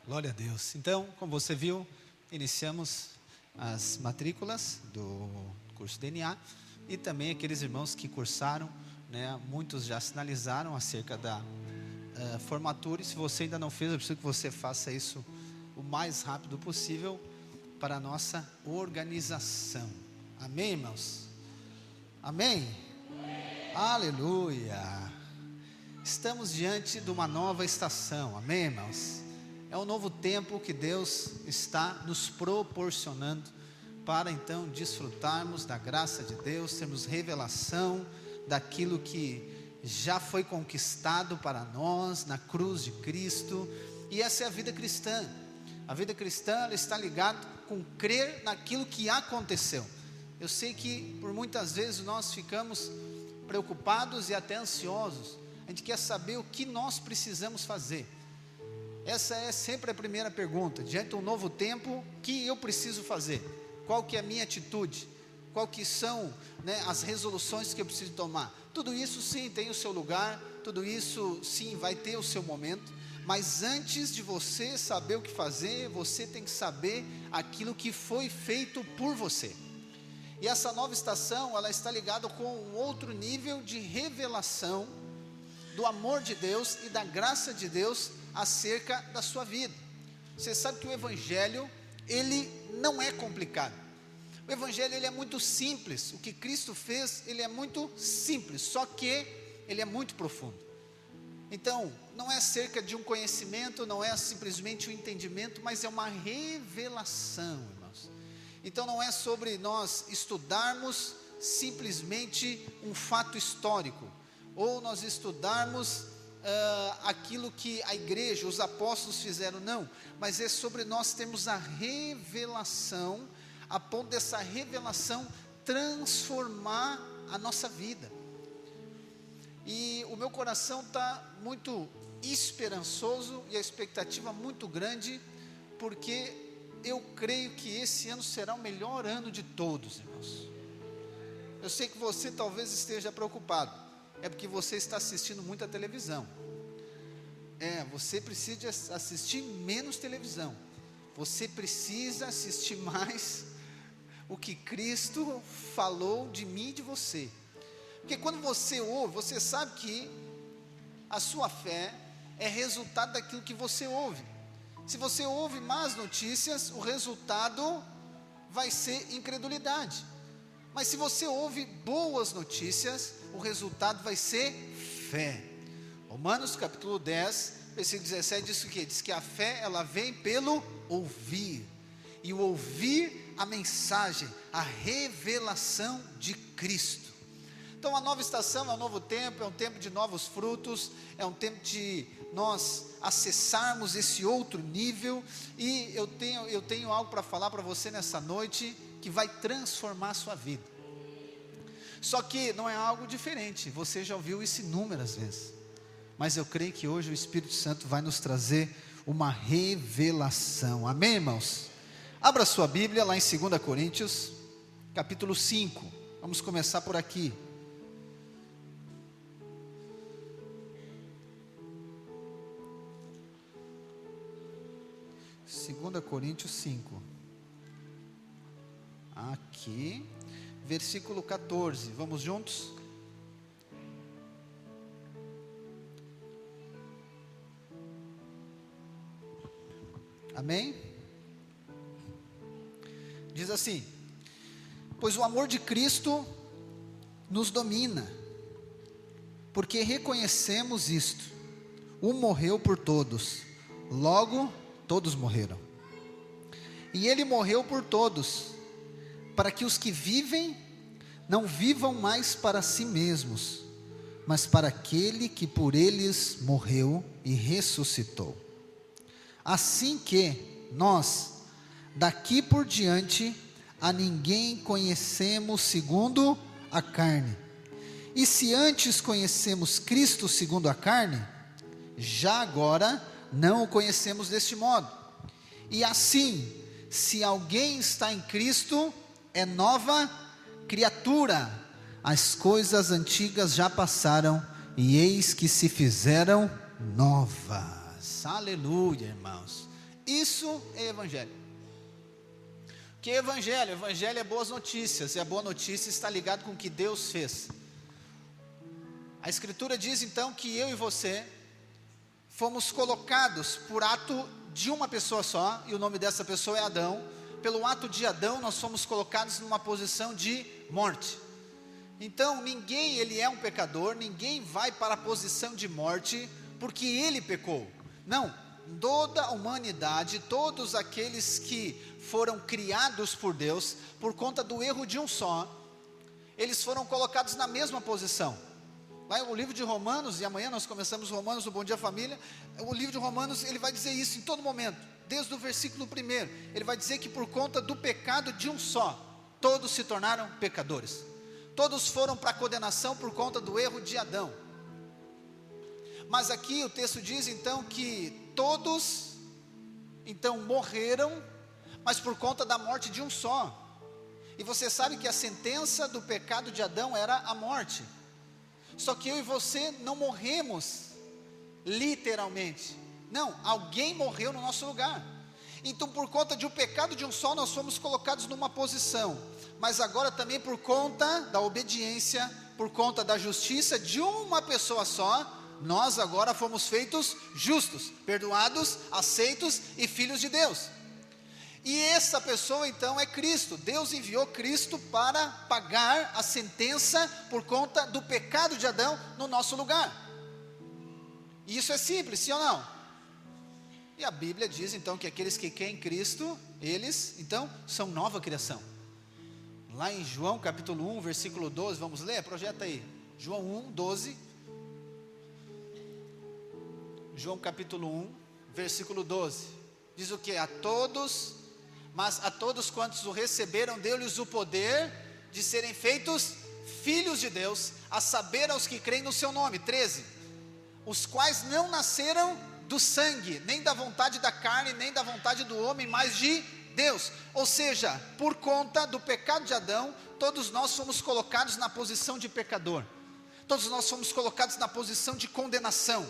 Glória a Deus. Então, como você viu, iniciamos as matrículas do curso DNA e também aqueles irmãos que cursaram, né? Muitos já sinalizaram acerca da formatura. E se você ainda não fez, eu preciso que você faça isso o mais rápido possível para a nossa organização. Amém, irmãos? Amém? Aleluia! Estamos diante de uma nova estação. Amém, irmãos? É um novo tempo que Deus está nos proporcionando para então desfrutarmos da graça de Deus, termos revelação daquilo que já foi conquistado para nós na cruz de Cristo. E essa é a vida cristã. A vida cristã, ela está ligada com crer naquilo que aconteceu. Eu sei que por muitas vezes nós ficamos preocupados e até ansiosos. A gente quer saber o que nós precisamos fazer. Essa é sempre a primeira pergunta. Diante de um novo tempo, o que eu preciso fazer? Qual que é a minha atitude? Qual que são, né, as resoluções que eu preciso tomar? Tudo isso sim tem o seu lugar, tudo isso sim vai ter o seu momento. Mas antes de você saber o que fazer, você tem que saber aquilo que foi feito por você. E essa nova estação, ela está ligada com um outro nível de revelação do amor de Deus e da graça de Deus acerca da sua vida. Você sabe que o Evangelho, ele não é complicado. O Evangelho, ele é muito simples. O que Cristo fez, ele é muito simples, só que ele é muito profundo. Então, não é acerca de um conhecimento, não é simplesmente um entendimento, mas é uma revelação, irmãos. Então não é sobre nós estudarmos simplesmente um fato histórico, ou nós estudarmos aquilo que a igreja, os apóstolos fizeram, não, mas é sobre nós termos a revelação, a ponto dessa revelação transformar a nossa vida. E o meu coração está muito esperançoso e a expectativa muito grande, porque eu creio que esse ano será o melhor ano de todos, irmãos. Eu sei que você talvez esteja preocupado, é porque você está assistindo muita televisão. Você precisa assistir menos televisão, você precisa assistir mais o que Cristo falou de mim e de você. Porque quando você ouve, você sabe que a sua fé é resultado daquilo que você ouve. Se você ouve más notícias, o resultado vai ser incredulidade. Mas se você ouve boas notícias, o resultado vai ser fé. Romanos capítulo 10, versículo 17 diz o quê? Diz que a fé, ela vem pelo ouvir. E o ouvir a mensagem, a revelação de Cristo. Então a nova estação é um novo tempo, é um tempo de novos frutos, é um tempo de nós acessarmos esse outro nível. E eu tenho algo para falar para você nessa noite, que vai transformar a sua vida. Só que não é algo diferente, você já ouviu isso inúmeras vezes, mas eu creio que hoje o Espírito Santo vai nos trazer uma revelação. Amém, irmãos? Abra sua Bíblia lá em 2 Coríntios capítulo 5, vamos começar por aqui. 2 Coríntios 5, aqui, versículo 14, vamos juntos? Amém? Diz assim: pois o amor de Cristo nos domina, porque reconhecemos isto, um morreu por todos, logo todos morreram, e ele morreu por todos, para que os que vivem, não vivam mais para si mesmos, mas para aquele que por eles morreu e ressuscitou. Assim que nós, daqui por diante, a ninguém conhecemos segundo a carne. E se antes conhecemos Cristo segundo a carne, já agora não o conhecemos deste modo. E assim, se alguém está em Cristo, é nova criatura. As coisas antigas já passaram, e eis que se fizeram novas. Aleluia, irmãos. Isso é evangelho. O que é evangelho? Evangelho é boas notícias, e a boa notícia está ligada com o que Deus fez. A Escritura diz então que eu e você fomos colocados por ato de uma pessoa só, e o nome dessa pessoa é Adão. Pelo ato de Adão nós fomos colocados numa posição de morte. Então ninguém, ele é um pecador, ninguém vai para a posição de morte porque ele pecou. Não, toda a humanidade, todos aqueles que foram criados por Deus, por conta do erro de um só, eles foram colocados na mesma posição. Lá no livro de Romanos, e amanhã nós começamos Romanos, o Bom Dia Família, o livro de Romanos, ele vai dizer isso em todo momento, desde o versículo 1, ele vai dizer que por conta do pecado de um só, todos se tornaram pecadores, todos foram para a condenação por conta do erro de Adão. Mas aqui o texto diz então que todos então morreram, mas por conta da morte de um só. E você sabe que a sentença do pecado de Adão era a morte. Só que eu e você não morremos literalmente. Não, alguém morreu no nosso lugar. Então por conta de o pecado de um só, nós fomos colocados numa posição. Mas agora também por conta da obediência, por conta da justiça de uma pessoa só, nós agora fomos feitos justos, perdoados, aceitos e filhos de Deus. E essa pessoa então é Cristo. Deus enviou Cristo para pagar a sentença por conta do pecado de Adão no nosso lugar. E isso é simples, sim ou não? E a Bíblia diz então que aqueles que creem em Cristo, eles então são nova criação. Lá em João capítulo 1, versículo 12, vamos ler? Projeta aí, João 1, 12. João capítulo 1, versículo 12, diz o que? Mas a todos quantos o receberam, deu-lhes o poder de serem feitos filhos de Deus, a saber aos que creem no seu nome. 13, os quais não nasceram do sangue, nem da vontade da carne, nem da vontade do homem, mas de Deus. Ou seja, por conta do pecado de Adão, todos nós fomos colocados na posição de pecador, todos nós fomos colocados na posição de condenação.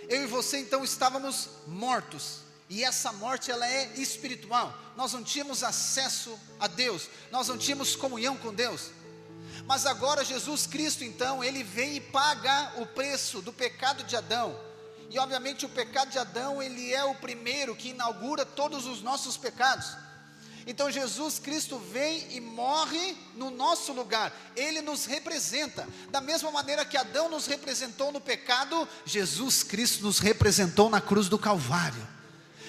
Eu e você então estávamos mortos, e essa morte ela é espiritual. Nós não tínhamos acesso a Deus, nós não tínhamos comunhão com Deus. Mas agora Jesus Cristo então, ele vem e paga o preço do pecado de Adão. E obviamente o pecado de Adão, ele é o primeiro que inaugura todos os nossos pecados. Então Jesus Cristo vem e morre no nosso lugar, ele nos representa, da mesma maneira que Adão nos representou no pecado, Jesus Cristo nos representou na cruz do Calvário.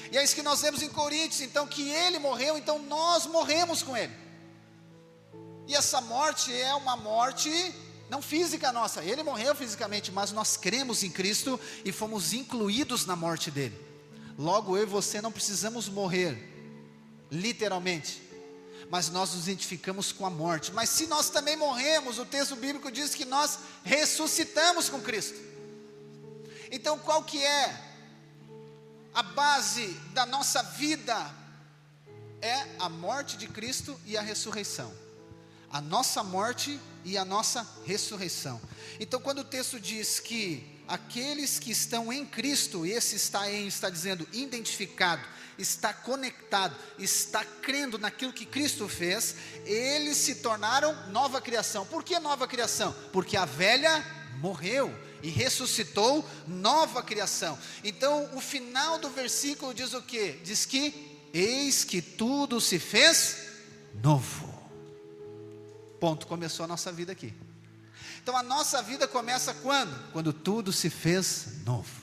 E é isso que nós vemos em Coríntios, então que ele morreu, então nós morremos com ele. E essa morte é uma morte não física nossa, ele morreu fisicamente, mas nós cremos em Cristo e fomos incluídos na morte dele. Logo eu e você não precisamos morrer literalmente, mas nós nos identificamos com a morte. Mas se nós também morremos, o texto bíblico diz que nós ressuscitamos com Cristo. Então qual que é a base da nossa vida? É a morte de Cristo e a ressurreição. A nossa morte e a nossa ressurreição. Então quando o texto diz que aqueles que estão em Cristo, esse está dizendo identificado, está conectado, está crendo naquilo que Cristo fez, eles se tornaram nova criação. Por que nova criação? Porque a velha morreu e ressuscitou, nova criação. Então o final do versículo diz o quê? Diz que eis que tudo se fez novo. Ponto, começou a nossa vida aqui. Então a nossa vida começa quando? Quando tudo se fez novo.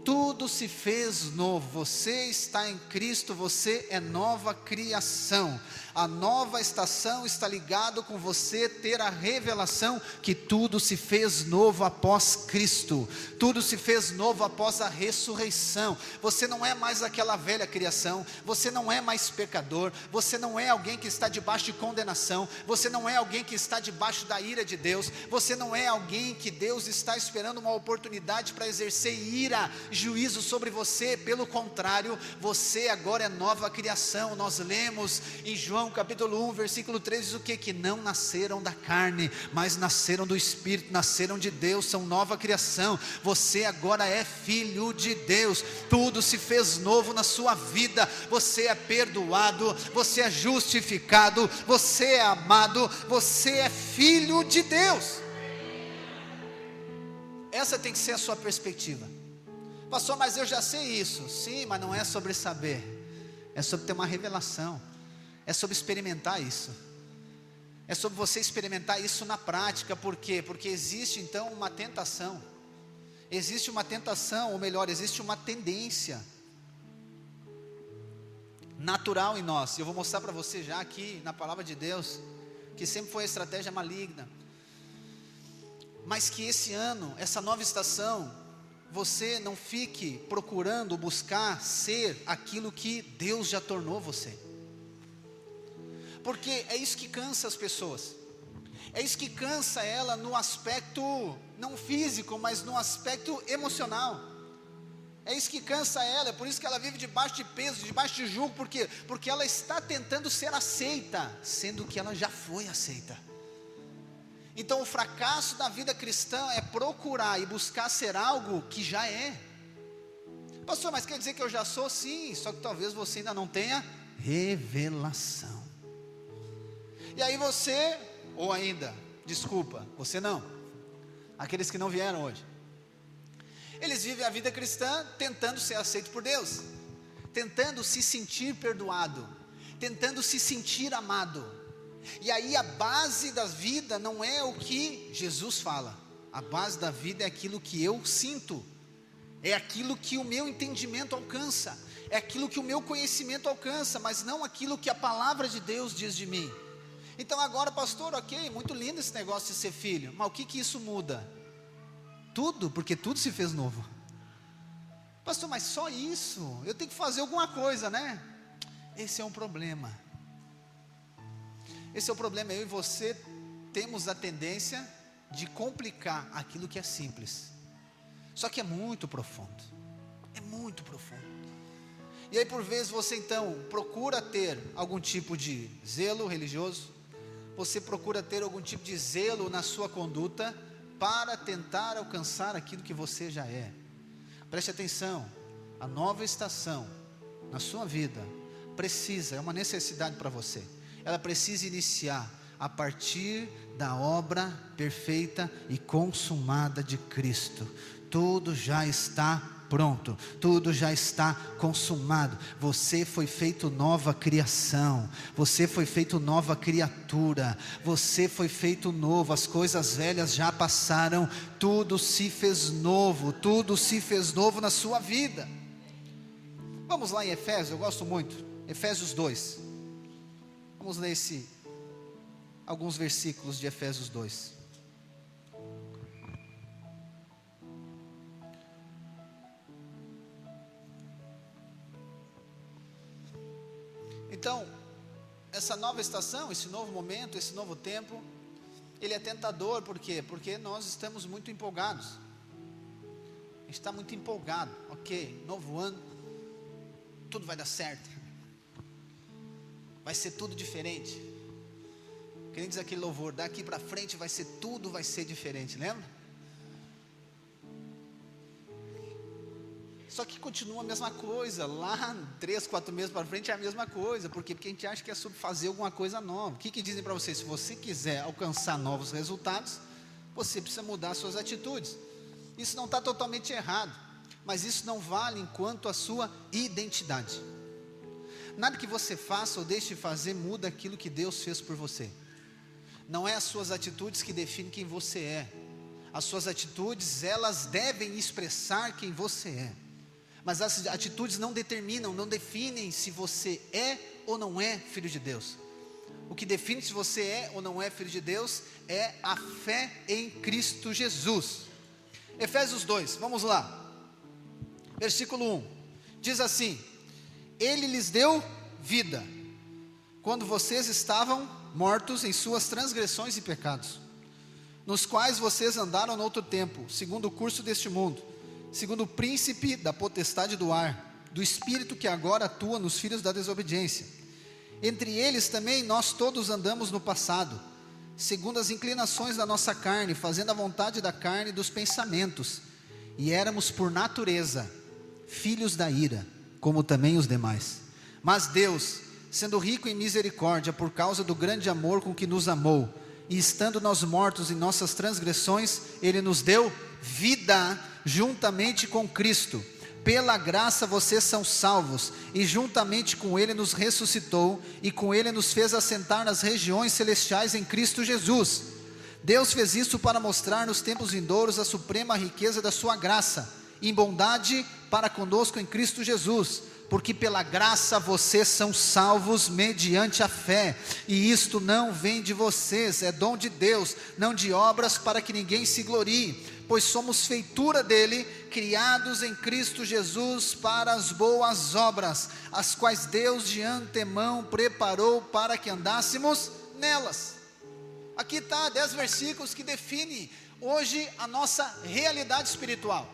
Tudo se fez novo. Você está em Cristo, você é nova criação. A nova estação está ligado com você ter a revelação que tudo se fez novo após Cristo. Tudo se fez novo após a ressurreição. Você não é mais aquela velha criação, você não é mais pecador, você não é alguém que está debaixo de condenação, você não é alguém que está debaixo da ira de Deus, você não é alguém que Deus está esperando uma oportunidade para exercer ira juízo sobre você, pelo contrário, você agora é nova criação. Nós lemos em João capítulo 1, versículo 3, diz o que? Que não nasceram da carne, mas nasceram do Espírito, nasceram de Deus, são nova criação. Você agora é filho de Deus, tudo se fez novo na sua vida, você é perdoado, você é justificado, você é amado, você é filho de Deus. Essa tem que ser a sua perspectiva. Pastor, mas eu já sei isso. Sim, mas não é sobre saber, é sobre ter uma revelação, é sobre experimentar isso, é sobre você experimentar isso na prática. Por quê? Porque existe então uma tentação, ou melhor, existe uma tendência natural em nós. E eu vou mostrar para você já aqui na palavra de Deus, que sempre foi a estratégia maligna, mas que esse ano, essa nova estação, você não fique procurando buscar ser aquilo que Deus já tornou você, porque é isso que cansa as pessoas, é isso que cansa ela no aspecto não físico, mas no aspecto emocional. É isso que cansa ela, é por isso que ela vive debaixo de peso, debaixo de jugo. Por quê? Porque ela está tentando ser aceita, sendo que ela já foi aceita. Então o fracasso da vida cristã é procurar e buscar ser algo que já é. Pastor, mas quer dizer que eu já sou? Sim, só que talvez você ainda não tenha revelação. E aí você, ou ainda, desculpa, você não, aqueles que não vieram hoje, eles vivem a vida cristã tentando ser aceito por Deus, tentando se sentir perdoado, tentando se sentir amado. E aí a base da vida não é o que Jesus fala, a base da vida é aquilo que eu sinto, é aquilo que o meu entendimento alcança, é aquilo que o meu conhecimento alcança, mas não aquilo que a palavra de Deus diz de mim. Então agora, pastor, ok, muito lindo esse negócio de ser filho, mas o que isso muda? Tudo, porque tudo se fez novo. Pastor, mas só isso? Eu tenho que fazer alguma coisa, né? Esse é um problema. Esse é o problema. Eu e você temos a tendência de complicar aquilo que é simples. Só que é muito profundo. É muito profundo. E aí por vezes você então procura ter algum tipo de zelo religioso. Você procura ter algum tipo de zelo na sua conduta para tentar alcançar aquilo que você já é. Preste atenção, a nova estação na sua vida precisa, é uma necessidade para você, ela precisa iniciar a partir da obra perfeita e consumada de Cristo. Tudo já está pronto, tudo já está consumado. Você foi feito nova criação, você foi feito nova criatura, você foi feito novo, as coisas velhas já passaram, tudo se fez novo na sua vida. Vamos lá em Efésios, eu gosto muito, Efésios 2, vamos ler alguns versículos de Efésios 2. Então, essa nova estação, esse novo momento, esse novo tempo, ele é tentador. Por quê? Porque nós estamos muito empolgados. A gente está muito empolgado. Ok, novo ano, tudo vai dar certo, vai ser tudo diferente. Que nem diz aquele louvor, daqui para frente vai ser diferente, lembra? Só que continua a mesma coisa, lá 3, 4 meses para frente é a mesma coisa. Por quê? Porque a gente acha que é sobre fazer alguma coisa nova. O que dizem para você? Se você quiser alcançar novos resultados, você precisa mudar suas atitudes. Isso não está totalmente errado, mas isso não vale enquanto a sua identidade. Nada que você faça ou deixe de fazer muda aquilo que Deus fez por você. Não é as suas atitudes que definem quem você é. As suas atitudes, elas devem expressar quem você é. Mas as atitudes não determinam, não definem se você é ou não é filho de Deus. O que define se você é ou não é filho de Deus é a fé em Cristo Jesus. Efésios 2, vamos lá. Versículo 1, diz assim: Ele lhes deu vida, quando vocês estavam mortos em suas transgressões e pecados, nos quais vocês andaram no outro tempo, segundo o curso deste mundo, segundo o príncipe da potestade do ar, do espírito que agora atua nos filhos da desobediência. Entre eles também nós todos andamos no passado, segundo as inclinações da nossa carne, fazendo a vontade da carne e dos pensamentos, e éramos por natureza filhos da ira, como também os demais. Mas Deus, sendo rico em misericórdia, por causa do grande amor com que nos amou, e estando nós mortos em nossas transgressões, Ele nos deu vida juntamente com Cristo. Pela graça vocês são salvos, e juntamente com Ele nos ressuscitou, e com Ele nos fez assentar nas regiões celestiais em Cristo Jesus. Deus fez isso para mostrar nos tempos vindouros a suprema riqueza da sua graça, em bondade para conosco em Cristo Jesus, porque pela graça vocês são salvos mediante a fé, e isto não vem de vocês, é dom de Deus, não de obras para que ninguém se glorie, pois somos feitura dele, criados em Cristo Jesus para as boas obras, as quais Deus de antemão preparou para que andássemos nelas. Aqui está 10 versículos que definem hoje a nossa realidade espiritual.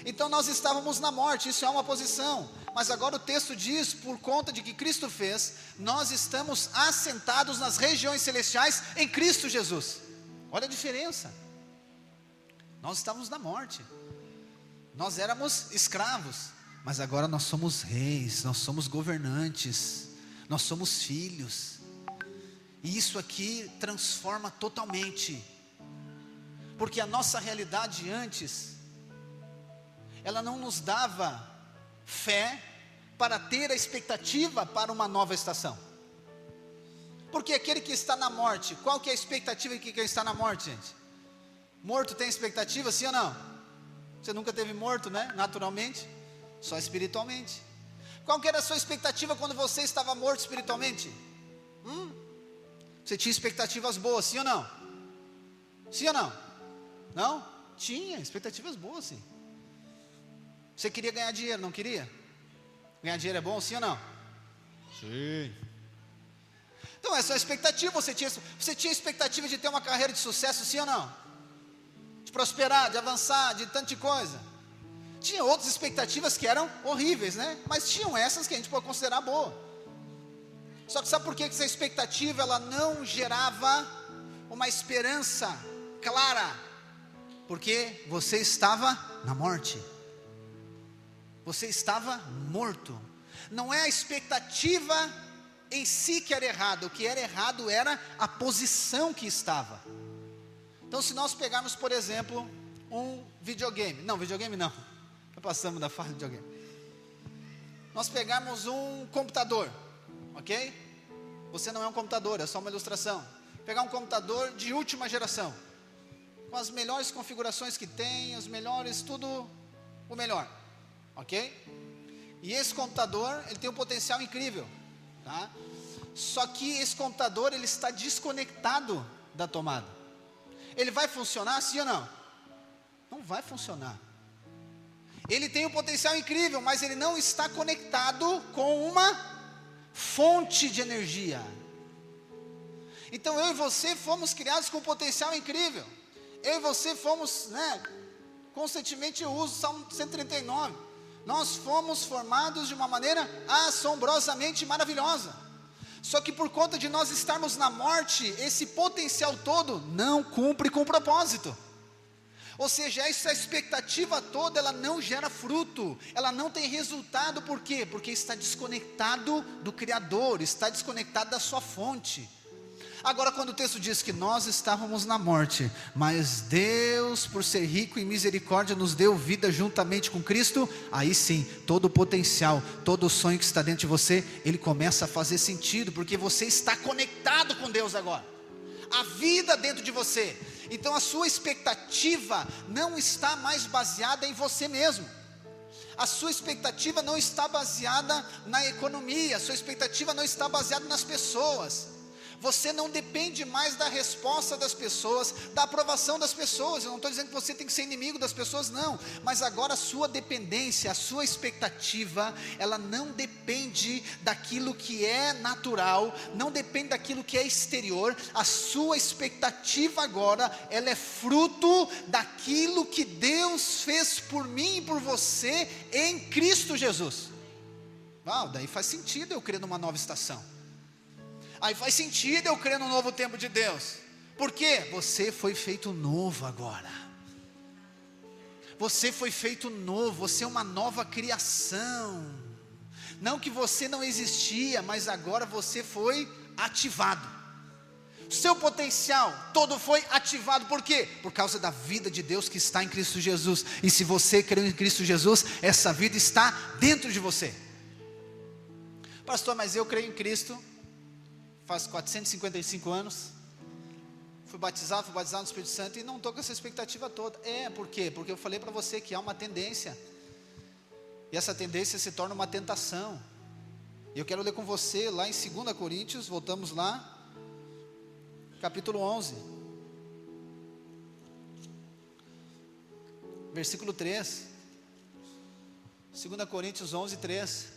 Então nós estávamos na morte, isso é uma posição, mas agora o texto diz, por conta de que Cristo fez, nós estamos assentados nas regiões celestiais em Cristo Jesus. Olha a diferença. Nós estávamos na morte, nós éramos escravos, mas agora nós somos reis, nós somos governantes, nós somos filhos, e isso aqui transforma totalmente, porque a nossa realidade antes, ela não nos dava fé para ter a expectativa para uma nova estação. Porque aquele que está na morte, qual que é a expectativa de quem está na morte, gente? Morto tem expectativa, sim ou não? Você nunca teve morto, né? Naturalmente, só espiritualmente. Qual que era a sua expectativa quando você estava morto espiritualmente? Você tinha expectativas boas, sim ou não? Sim ou não? Não? Tinha expectativas boas, sim. Você queria ganhar dinheiro, não queria? Ganhar dinheiro é bom, sim ou não? Sim. Então essa é a expectativa, você tinha expectativa de ter uma carreira de sucesso, sim ou não? De prosperar, de avançar, de tanta coisa. Tinha outras expectativas que eram horríveis, né? Mas tinham essas que a gente pode considerar boa. Só que sabe por que essa expectativa ela não gerava uma esperança clara? Porque você estava na morte. Você estava morto. Não é a expectativa em si que era errado. O que era errado era a posição que estava. Então se nós pegarmos, por exemplo, um videogame. Não, videogame não. Já passamos da fase de videogame. Nós pegarmos um computador, ok? Você não é um computador, é só uma ilustração. Pegar um computador de última geração, com as melhores configurações que tem, os melhores, tudo o melhor. Ok? E esse computador, ele tem um potencial incrível, tá? Só que esse computador, ele está desconectado da tomada. Ele vai funcionar sim ou não? Não vai funcionar. Ele tem um potencial incrível, mas ele não está conectado com uma fonte de energia. Então eu e você fomos criados com um potencial incrível. Eu e você fomos, constantemente eu uso o Salmo 139. Nós fomos formados de uma maneira assombrosamente maravilhosa. Só que por conta de nós estarmos na morte, esse potencial todo não cumpre com o propósito. Ou seja, essa expectativa toda, ela não gera fruto, ela não tem resultado. Por quê? Porque está desconectado do Criador, está desconectado da sua fonte. Agora, quando o texto diz que nós estávamos na morte, mas Deus, por ser rico em misericórdia, nos deu vida juntamente com Cristo, aí sim, todo o potencial, todo o sonho que está dentro de você, ele começa a fazer sentido, porque você está conectado com Deus agora, a vida dentro de você. Então a sua expectativa não está mais baseada em você mesmo, a sua expectativa não está baseada na economia, a sua expectativa não está baseada nas pessoas. Você não depende mais da resposta das pessoas, da aprovação das pessoas. Eu não estou dizendo que você tem que ser inimigo das pessoas, não. Mas agora a sua dependência, a sua expectativa, ela não depende daquilo que é natural, não depende daquilo que é exterior. A sua expectativa agora, ela é fruto daquilo que Deus fez por mim e por você em Cristo Jesus. Daí faz sentido eu crer numa nova estação. Aí faz sentido eu crer no novo tempo de Deus. Por quê? Você foi feito novo agora. Você foi feito novo, você é uma nova criação. Não que você não existia, mas agora você foi ativado. Seu potencial todo foi ativado. Por quê? Por causa da vida de Deus que está em Cristo Jesus. E se você creu em Cristo Jesus, essa vida está dentro de você. Pastor, mas eu creio em Cristo faz 455 anos, fui batizado no Espírito Santo e não estou com essa expectativa toda. Por quê? Porque eu falei para você que há uma tendência, e essa tendência se torna uma tentação. E eu quero ler com você lá em 2 Coríntios, voltamos lá, capítulo 11, versículo 3, 2 Coríntios 11, 3,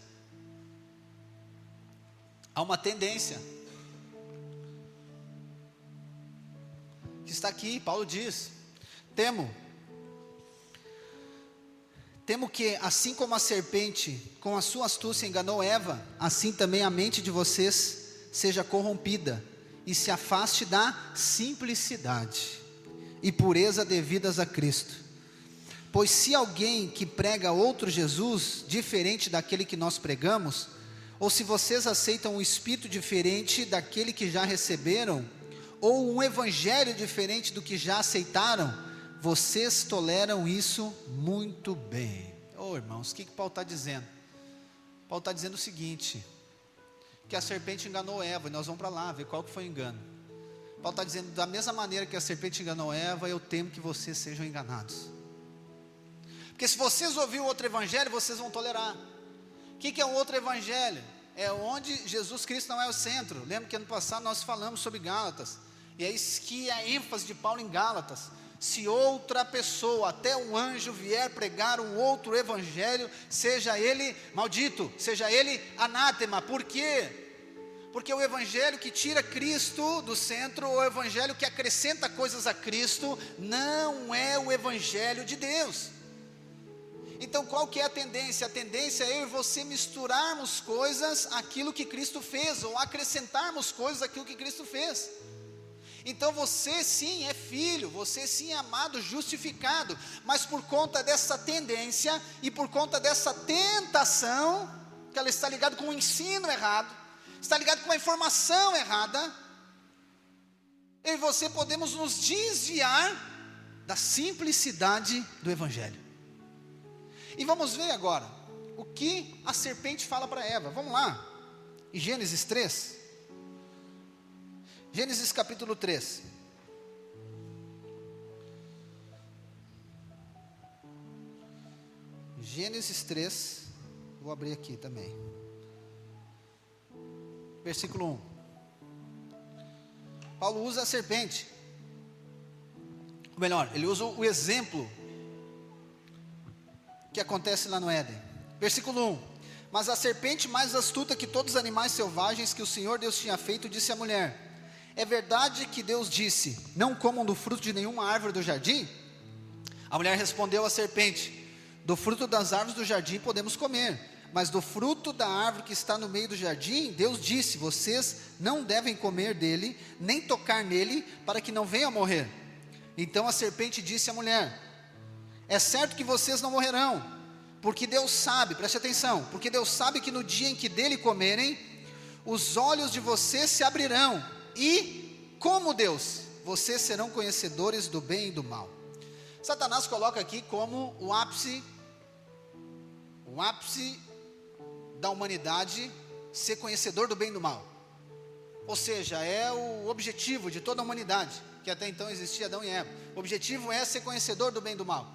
há uma tendência, que está aqui. Paulo diz: temo que assim como a serpente com a sua astúcia enganou Eva, assim também a mente de vocês seja corrompida e se afaste da simplicidade e pureza devidas a Cristo. Pois se alguém que prega outro Jesus, diferente daquele que nós pregamos, ou se vocês aceitam um espírito diferente daquele que já receberam, ou um evangelho diferente do que já aceitaram, vocês toleram isso muito bem. Irmãos, o que Paulo está dizendo? Paulo está dizendo o seguinte, que a serpente enganou Eva, e nós vamos para lá, ver qual que foi o engano. Paulo está dizendo, da mesma maneira que a serpente enganou Eva, eu temo que vocês sejam enganados. Porque se vocês ouvirem outro evangelho, vocês vão tolerar. O que é o outro evangelho? É onde Jesus Cristo não é o centro. Lembra que ano passado nós falamos sobre Gálatas, e é isso que é a ênfase de Paulo em Gálatas. Se outra pessoa, até um anjo, vier pregar um outro evangelho, seja ele maldito, seja ele anátema. Por quê? Porque o evangelho que tira Cristo do centro, o evangelho que acrescenta coisas a Cristo, não é o evangelho de Deus. Então qual que é a tendência? A tendência é eu e você misturarmos coisas àquilo que Cristo fez, ou acrescentarmos coisas àquilo que Cristo fez. Então você sim é filho, você sim é amado, justificado, mas por conta dessa tendência e por conta dessa tentação, que ela está ligada com o ensino errado, está ligada com a informação errada, eu e você podemos nos desviar da simplicidade do evangelho. E vamos ver agora o que a serpente fala para Eva. Vamos lá, em Gênesis 3. Gênesis capítulo 3. Gênesis 3, vou abrir aqui também. Versículo 1. Paulo usa a serpente. Ou melhor, ele usa o exemplo que acontece lá no Éden. Versículo 1. Mas a serpente mais astuta que todos os animais selvagens que o Senhor Deus tinha feito, disse à mulher: é verdade que Deus disse, não comam do fruto de nenhuma árvore do jardim? A mulher respondeu à serpente: do fruto das árvores do jardim podemos comer, mas do fruto da árvore que está no meio do jardim, Deus disse, vocês não devem comer dele, nem tocar nele, para que não venham a morrer. Então a serpente disse à mulher: é certo que vocês não morrerão, porque Deus sabe, preste atenção, porque Deus sabe que no dia em que dele comerem, os olhos de vocês se abrirão, e como Deus, vocês serão conhecedores do bem e do mal. Satanás coloca aqui como o ápice da humanidade ser conhecedor do bem e do mal. Ou seja, é o objetivo de toda a humanidade, que até então existia Adão e Eva. O objetivo é ser conhecedor do bem e do mal.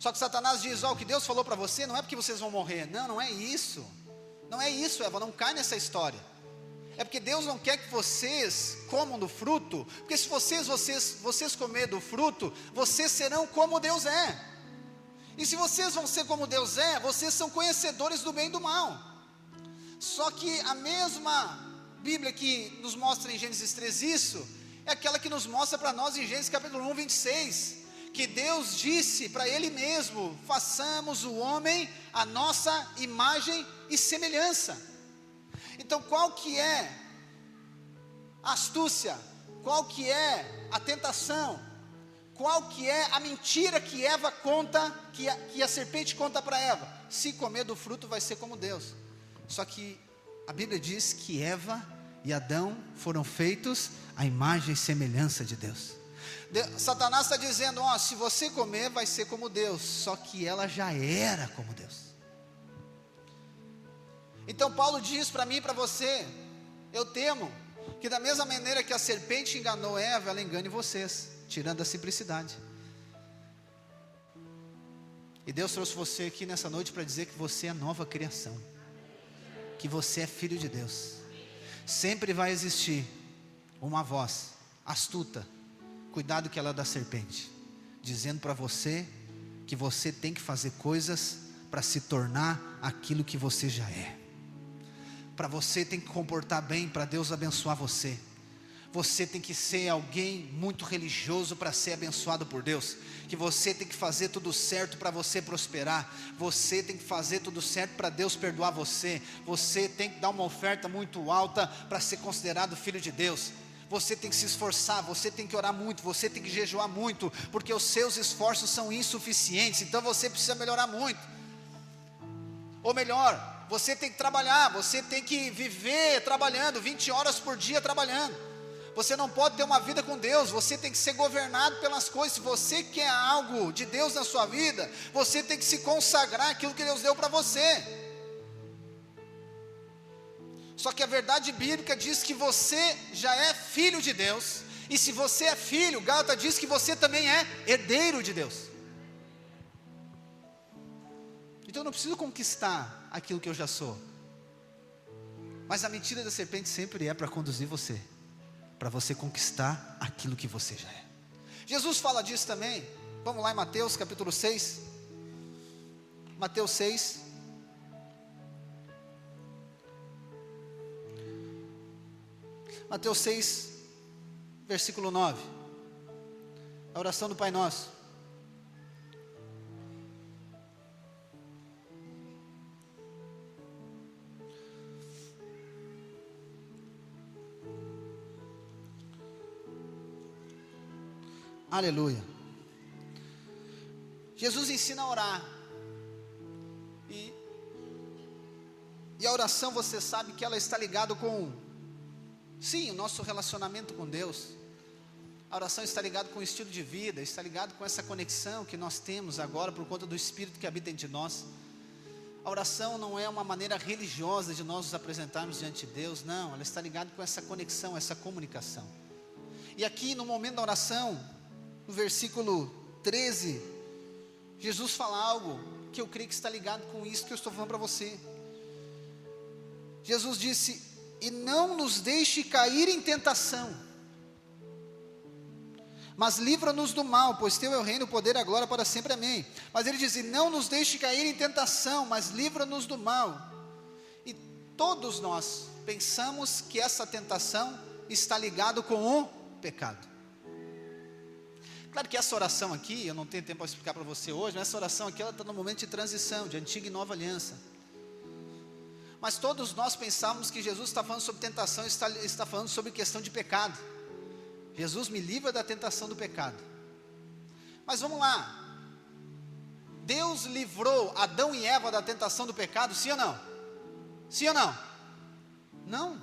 Só que Satanás diz: o que Deus falou para você não é porque vocês vão morrer. Não é isso. Não é isso, Eva, não cai nessa história. É porque Deus não quer que vocês comam do fruto, porque se vocês comerem do fruto, vocês serão como Deus é. E se vocês vão ser como Deus é, vocês são conhecedores do bem e do mal. Só que a mesma Bíblia que nos mostra em Gênesis 3 isso, é aquela que nos mostra para nós em Gênesis capítulo 1, 26, que Deus disse para Ele mesmo: façamos o homem a nossa imagem e semelhança. Então qual que é a astúcia? Qual que é a tentação? Qual que é a mentira que Eva conta, que a serpente conta para Eva? Se comer do fruto vai ser como Deus. Só que a Bíblia diz que Eva e Adão foram feitos à imagem e semelhança de Deus. Satanás está dizendo: ó, se você comer vai ser como Deus. Só que ela já era como Deus. Então Paulo diz para mim e para você: eu temo que da mesma maneira que a serpente enganou Eva, ela engane vocês, tirando a simplicidade. E Deus trouxe você aqui nessa noite para dizer que você é nova criação, que você é filho de Deus. Sempre vai existir uma voz astuta, cuidado que ela é da serpente, dizendo para você que você tem que fazer coisas para se tornar aquilo que você já é. Para você tem que comportar bem, para Deus abençoar você. Você tem que ser alguém muito religioso para ser abençoado por Deus. Que você tem que fazer tudo certo para você prosperar. Você tem que fazer tudo certo para Deus perdoar você. Você tem que dar uma oferta muito alta para ser considerado filho de Deus. Você tem que se esforçar, você tem que orar muito, você tem que jejuar muito, porque os seus esforços são insuficientes, então você precisa melhorar muito. Ou melhor, você tem que trabalhar, você tem que viver trabalhando, 20 horas por dia trabalhando. Você não pode ter uma vida com Deus, você tem que ser governado pelas coisas. Se você quer algo de Deus na sua vida, você tem que se consagrar àquilo que Deus deu para você. Só que a verdade bíblica diz que você já é filho de Deus, e se você é filho, Gálatas diz que você também é herdeiro de Deus. Então eu não preciso conquistar aquilo que eu já sou, mas a mentira da serpente sempre é para conduzir você, para você conquistar aquilo que você já é. Jesus fala disso também. Vamos lá em Mateus capítulo 6. Mateus 6. Mateus 6, versículo 9. A oração do Pai Nosso. Aleluia. Jesus ensina a orar. E a oração, você sabe que ela está ligada com, sim, o nosso relacionamento com Deus. A oração está ligada com o estilo de vida, está ligada com essa conexão que nós temos agora por conta do Espírito que habita entre nós. A oração não é uma maneira religiosa de nós nos apresentarmos diante de Deus, não, ela está ligada com essa conexão, essa comunicação. E aqui no momento da oração, no versículo 13, Jesus fala algo que eu creio que está ligado com isso que eu estou falando para você. Jesus disse: e não nos deixe cair em tentação, mas livra-nos do mal, pois teu é o reino, o poder e a glória para sempre, amém. Mas ele diz: e não nos deixe cair em tentação, mas livra-nos do mal. E todos nós pensamos que essa tentação está ligada com o pecado. Claro que essa oração aqui, eu não tenho tempo para explicar para você hoje, mas essa oração aqui, ela está no momento de transição, de antiga e nova aliança. Mas todos nós pensávamos que Jesus está falando sobre tentação, está falando sobre questão de pecado. Jesus me livra da tentação do pecado. Mas vamos lá, Deus livrou Adão e Eva da tentação do pecado, sim ou não? Sim ou não? Não.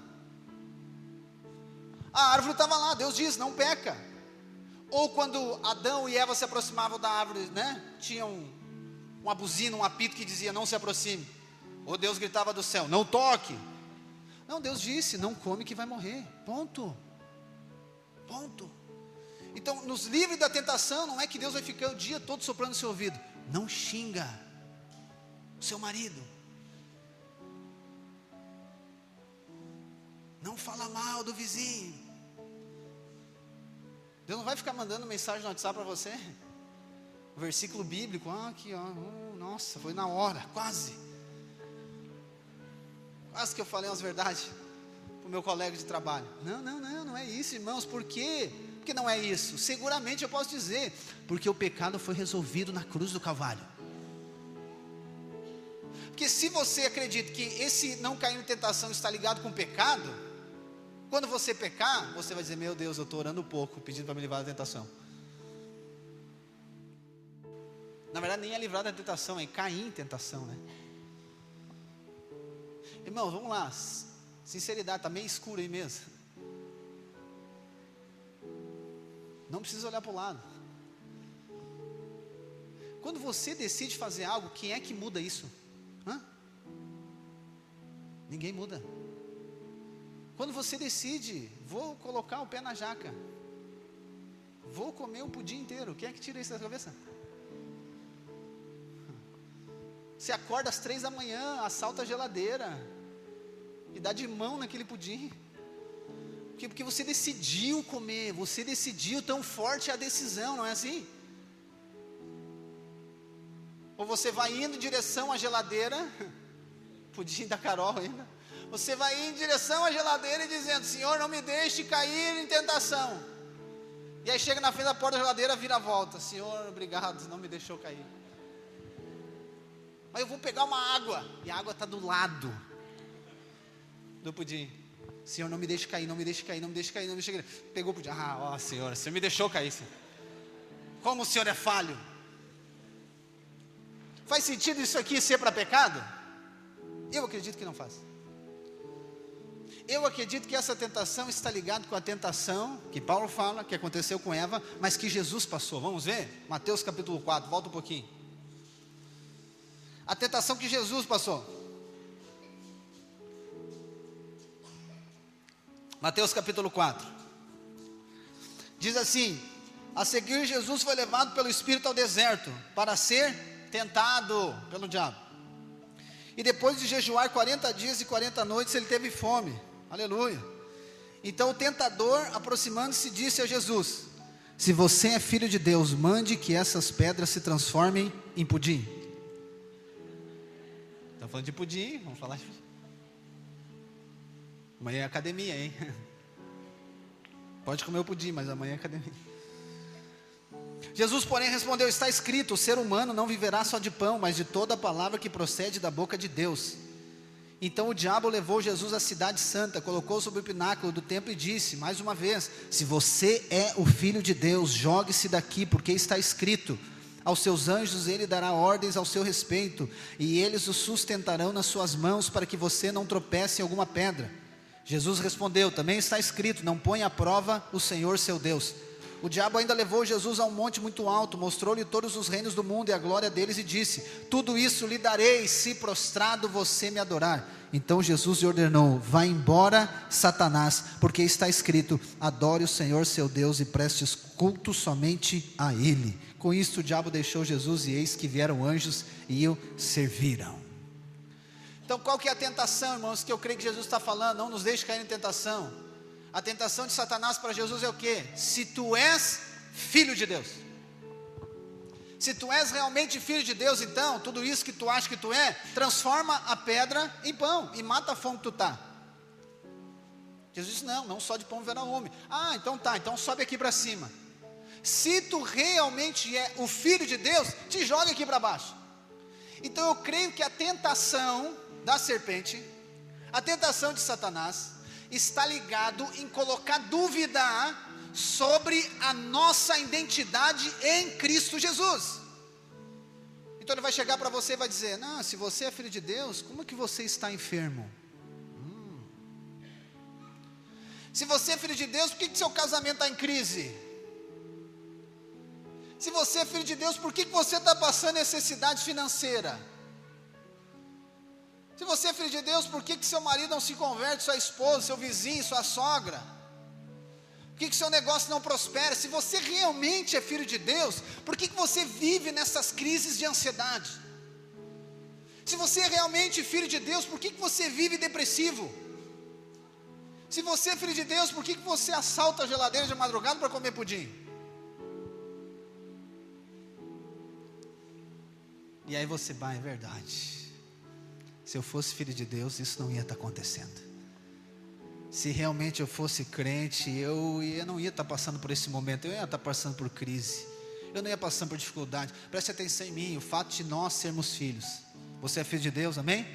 A árvore estava lá, Deus diz: não peca. Ou quando Adão e Eva se aproximavam da árvore, né? Tinha uma buzina, um apito que dizia: não se aproxime. Ou Deus gritava do céu: não toque. Não, Deus disse: não come que vai morrer, ponto. Ponto. Então nos livre da tentação. Não é que Deus vai ficar o dia todo soprando no seu ouvido: não xinga o seu marido, Não fala mal do vizinho. Deus não vai ficar mandando mensagem no WhatsApp para você. Versículo bíblico, aqui ó, nossa, foi na hora, quase que eu falei umas verdades para o meu colega de trabalho. Não é isso, irmãos. Por quê? Porque não é isso. Seguramente eu posso dizer, porque o pecado foi resolvido na cruz do Calvário. Porque se você acredita que esse não cair em tentação está ligado com o pecado, quando você pecar, você vai dizer, meu Deus, eu estou orando pouco, pedindo para me livrar da tentação. Na verdade nem é livrar da tentação, é cair em tentação, né? Irmãos, vamos lá, sinceridade, está meio escuro aí mesmo. Não precisa olhar para o lado. Quando você decide fazer algo, quem é que muda isso? Ninguém muda. Quando você decide, vou colocar o pé na jaca, vou comer o pudim inteiro, quem é que tira isso da cabeça? Você acorda às 3 da manhã, assalta a geladeira e dá de mão naquele pudim. Porque você decidiu comer, você decidiu, tão forte é a decisão, não é assim? Ou você vai indo em direção à geladeira, pudim da Carol ainda, você vai indo em direção à geladeira e dizendo, Senhor, não me deixe cair em tentação. E aí chega na frente da porta da geladeira, vira a volta, Senhor, obrigado, não me deixou cair. Mas eu vou pegar uma água, e a água está do lado do pudim. Senhor, não me deixe cair, não me deixe cair, não me deixe cair, não me deixe cair. Pegou o pudim, Senhor, o Senhor me deixou cair, Senhor. Como o Senhor é falho. Faz sentido isso aqui ser para pecado? Eu acredito que não faz. Eu acredito que essa tentação está ligada com a tentação que Paulo fala, que aconteceu com Eva, mas que Jesus passou. Vamos ver? Mateus capítulo 4, volta um pouquinho. A tentação que Jesus passou. Mateus capítulo 4. Diz assim: a seguir Jesus foi levado pelo Espírito ao deserto, para ser tentado pelo diabo. E depois de jejuar 40 dias e 40 noites, ele teve fome. Aleluia. Então o tentador, aproximando-se, disse a Jesus: se você é filho de Deus, mande que essas pedras se transformem em pudim. Estamos falando de pudim, vamos falar de pudim. Amanhã é academia, hein? Pode comer o pudim, mas amanhã é academia. Jesus, porém, respondeu: está escrito, o ser humano não viverá só de pão, mas de toda a palavra que procede da boca de Deus. Então o diabo levou Jesus à cidade santa, colocou sobre o pináculo do templo e disse, mais uma vez: se você é o Filho de Deus, jogue-se daqui, porque está escrito, aos seus anjos ele dará ordens ao seu respeito, e eles o sustentarão nas suas mãos, para que você não tropece em alguma pedra. Jesus respondeu: também está escrito, não ponha à prova o Senhor seu Deus. O diabo ainda levou Jesus a um monte muito alto, mostrou-lhe todos os reinos do mundo e a glória deles e disse: tudo isso lhe darei, se prostrado você me adorar. Então Jesus lhe ordenou: vá embora, Satanás, porque está escrito, adore o Senhor seu Deus e preste culto somente a Ele. Com isto o diabo deixou Jesus, e eis que vieram anjos e o serviram. Então qual que é a tentação, irmãos, que eu creio que Jesus está falando? Não nos deixe cair em tentação. A tentação de Satanás para Jesus é o quê? Se tu és filho de Deus, se tu és realmente filho de Deus, então, tudo isso que tu acha que tu é, transforma a pedra em pão, e mata a fome que tu está. Jesus disse: não só de pão viverá o homem. Então tá, então sobe aqui para cima. Se tu realmente é o filho de Deus, te joga aqui para baixo. Então eu creio que a tentação da serpente, a tentação de Satanás, está ligado em colocar dúvida sobre a nossa identidade em Cristo Jesus. Então ele vai chegar para você e vai dizer: não, se você é filho de Deus, como é que você está enfermo? Se você é filho de Deus, por que seu casamento está em crise? Se você é filho de Deus, por que você está passando necessidade financeira? Se você é filho de Deus, por que seu marido não se converte, sua esposa, seu vizinho, sua sogra? Por que seu negócio não prospera? Se você realmente é filho de Deus, por que você vive nessas crises de ansiedade? Se você é realmente filho de Deus, por que você vive depressivo? Se você é filho de Deus, por que você assalta a geladeira de madrugada para comer pudim? E aí você vai, é verdade. Se eu fosse filho de Deus, isso não ia estar acontecendo. Se realmente eu fosse crente, eu não ia estar passando por esse momento, eu ia estar passando por crise, eu não ia passando por dificuldade. Preste atenção em mim, o fato de nós sermos filhos. Você é filho de Deus, amém?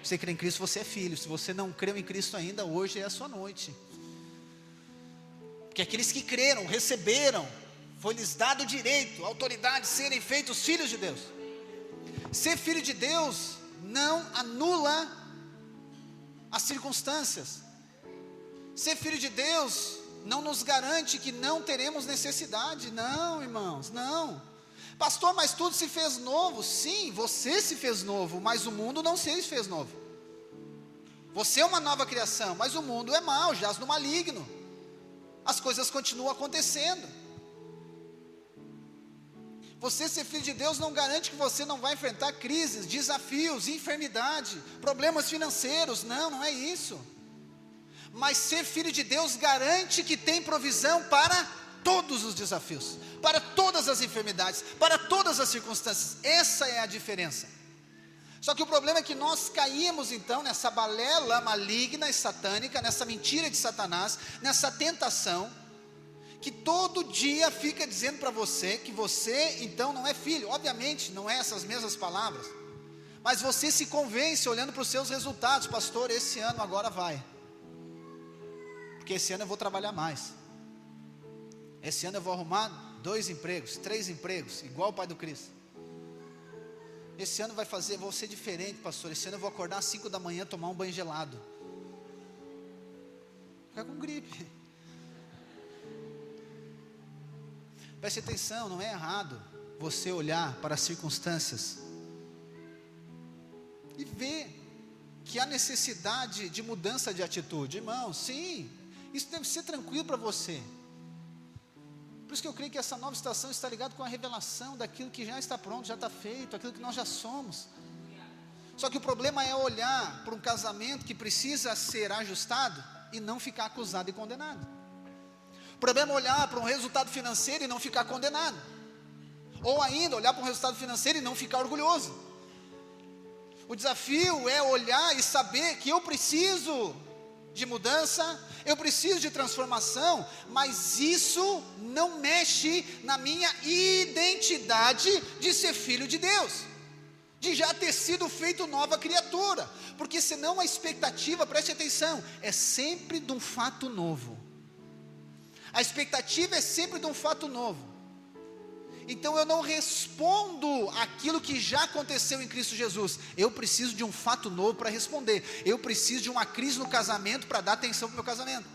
Você crê em Cristo, você é filho. Se você não creu em Cristo ainda, hoje é a sua noite. Porque aqueles que creram, receberam, foi-lhes dado o direito, a autoridade de serem feitos filhos de Deus. Ser filho de Deus não anula as circunstâncias. Ser filho de Deus não nos garante que não teremos necessidade. Não, irmãos, não. Pastor, mas tudo se fez novo. Sim, você se fez novo, mas o mundo não se fez novo. Você é uma nova criação, mas o mundo é mau, jaz no maligno. As coisas continuam acontecendo. Você ser filho de Deus não garante que você não vai enfrentar crises, desafios, enfermidade, problemas financeiros. Não, não é isso. Mas ser filho de Deus garante que tem provisão para todos os desafios, para todas as enfermidades, para todas as circunstâncias. Essa é a diferença. Só que o problema é que nós caímos então nessa balela maligna e satânica, nessa mentira de Satanás, nessa tentação, que todo dia fica dizendo para você que você então não é filho. Obviamente não é essas mesmas palavras, mas você se convence olhando para os seus resultados. Pastor, esse ano agora vai, porque esse ano eu vou trabalhar mais, esse ano eu vou arrumar 2 empregos, 3 empregos, igual o pai do Cristo. Esse ano vou ser diferente, pastor. Esse ano eu vou acordar às 5 da manhã, tomar um banho gelado. Fica com gripe. Preste atenção, não é errado você olhar para as circunstâncias e ver que há necessidade de mudança de atitude. Irmão, sim, isso deve ser tranquilo para você. Por isso que eu creio que essa nova estação está ligada com a revelação daquilo que já está pronto, já está feito, aquilo que nós já somos. Só que o problema é olhar para um casamento que precisa ser ajustado e não ficar acusado e condenado. O problema é olhar para um resultado financeiro e não ficar condenado. Ou ainda, olhar para um resultado financeiro e não ficar orgulhoso. O desafio é olhar e saber que eu preciso de mudança, eu preciso de transformação, mas isso não mexe na minha identidade de ser filho de Deus, de já ter sido feito nova criatura, porque senão a expectativa, preste atenção, é sempre de um fato novo. A expectativa é sempre de um fato novo. Então eu não respondo aquilo que já aconteceu em Cristo Jesus. Eu preciso de um fato novo para responder. Eu preciso de uma crise no casamento para dar atenção para o meu casamento.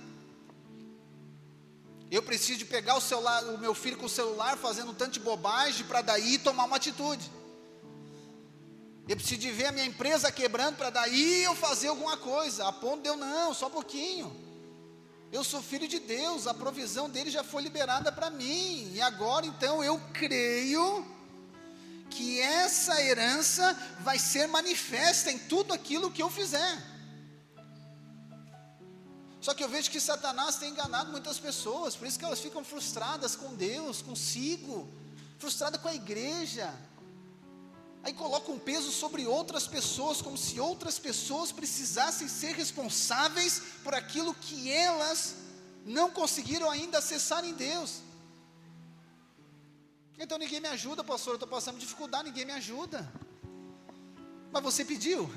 Eu preciso de pegar o meu filho com o celular fazendo um tanto de bobagem para daí tomar uma atitude. Eu preciso de ver a minha empresa quebrando para daí eu fazer alguma coisa. A ponto de eu não, só um pouquinho. Eu sou filho de Deus, a provisão dele já foi liberada para mim, e agora então eu creio que essa herança vai ser manifesta em tudo aquilo que eu fizer. Só que eu vejo que Satanás tem enganado muitas pessoas, por isso que elas ficam frustradas com Deus, consigo, frustradas com a igreja. Aí coloca um peso sobre outras pessoas, como se outras pessoas precisassem ser responsáveis por aquilo que elas não conseguiram ainda acessar em Deus. Então ninguém me ajuda, pastor, eu estou passando dificuldade, ninguém me ajuda. Mas você pediu?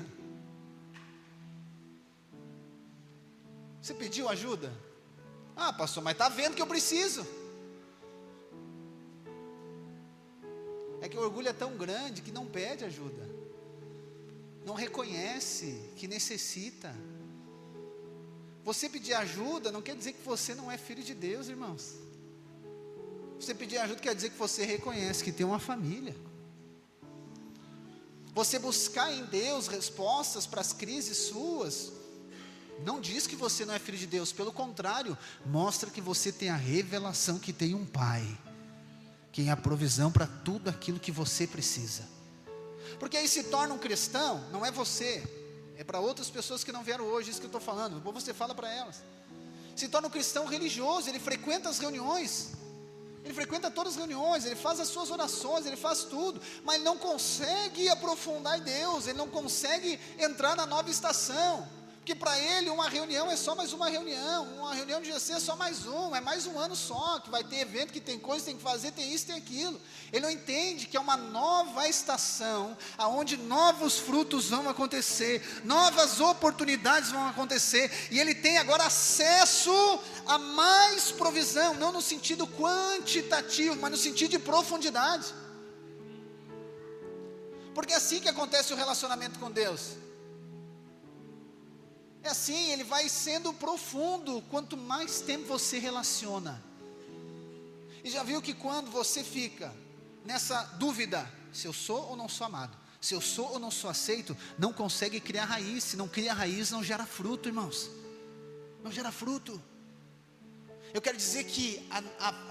Você pediu ajuda? Ah, pastor, mas está vendo que eu preciso. É que o orgulho é tão grande que não pede ajuda, não reconhece que necessita. Você pedir ajuda não quer dizer que você não é filho de Deus, irmãos. Você pedir ajuda quer dizer que você reconhece que tem uma família. Você buscar em Deus respostas para as crises suas, não diz que você não é filho de Deus, pelo contrário, mostra que você tem a revelação que tem um Pai, que tem a provisão para tudo aquilo que você precisa. Porque aí se torna um cristão, não é você, é para outras pessoas que não vieram hoje, isso que eu estou falando, depois você fala para elas. se torna um cristão religioso, ele frequenta as reuniões, ele frequenta todas as reuniões, ele faz as suas orações, ele faz tudo, mas ele não consegue aprofundar em Deus, ele não consegue entrar na nova estação, porque para ele uma reunião é só mais uma reunião de GC é só mais uma, é mais um ano só, que vai ter evento, que tem coisa, tem que fazer, tem isso, tem aquilo. Ele não entende que é uma nova estação, aonde novos frutos vão acontecer, novas oportunidades vão acontecer, e ele tem agora acesso a mais provisão, não no sentido quantitativo, mas no sentido de profundidade, porque é assim que acontece o relacionamento com Deus. É assim, ele vai sendo profundo, quanto mais tempo você relaciona. E já viu que quando você fica nessa dúvida, se eu sou ou não sou amado, se eu sou ou não sou aceito, não consegue criar raiz. Se não cria raiz, não gera fruto, irmãos, não gera fruto. Eu quero dizer que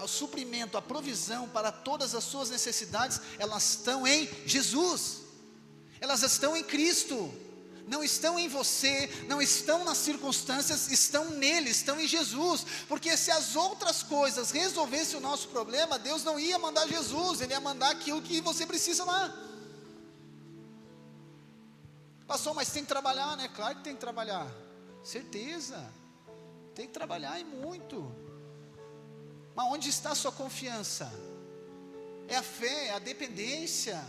o suprimento, a provisão para todas as suas necessidades, elas estão em Jesus, elas estão em Cristo, não estão em você, não estão nas circunstâncias, estão nele, estão em Jesus. Porque se as outras coisas resolvessem o nosso problema, Deus não ia mandar Jesus, Ele ia mandar aquilo que você precisa lá. Pastor, mas tem que trabalhar, né? Claro que tem que trabalhar, certeza, tem que trabalhar e muito. Mas onde está a sua confiança? É a fé, é a dependência.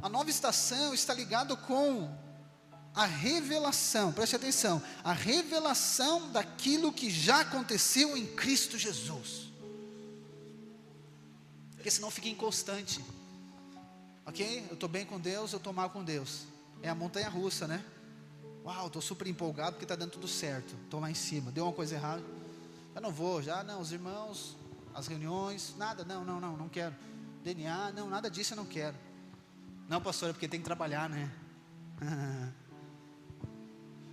A nova estação está ligada com a revelação, preste atenção, a revelação daquilo que já aconteceu em Cristo Jesus, porque senão fica inconstante, ok? Eu estou bem com Deus, eu estou mal com Deus, é a montanha russa, né? Uau, estou super empolgado porque está dando tudo certo, estou lá em cima, deu uma coisa errada, eu não vou, já não, os irmãos, as reuniões, nada, não quero, DNA, não, nada disso eu não quero. Não, pastor, é porque tem que trabalhar, né?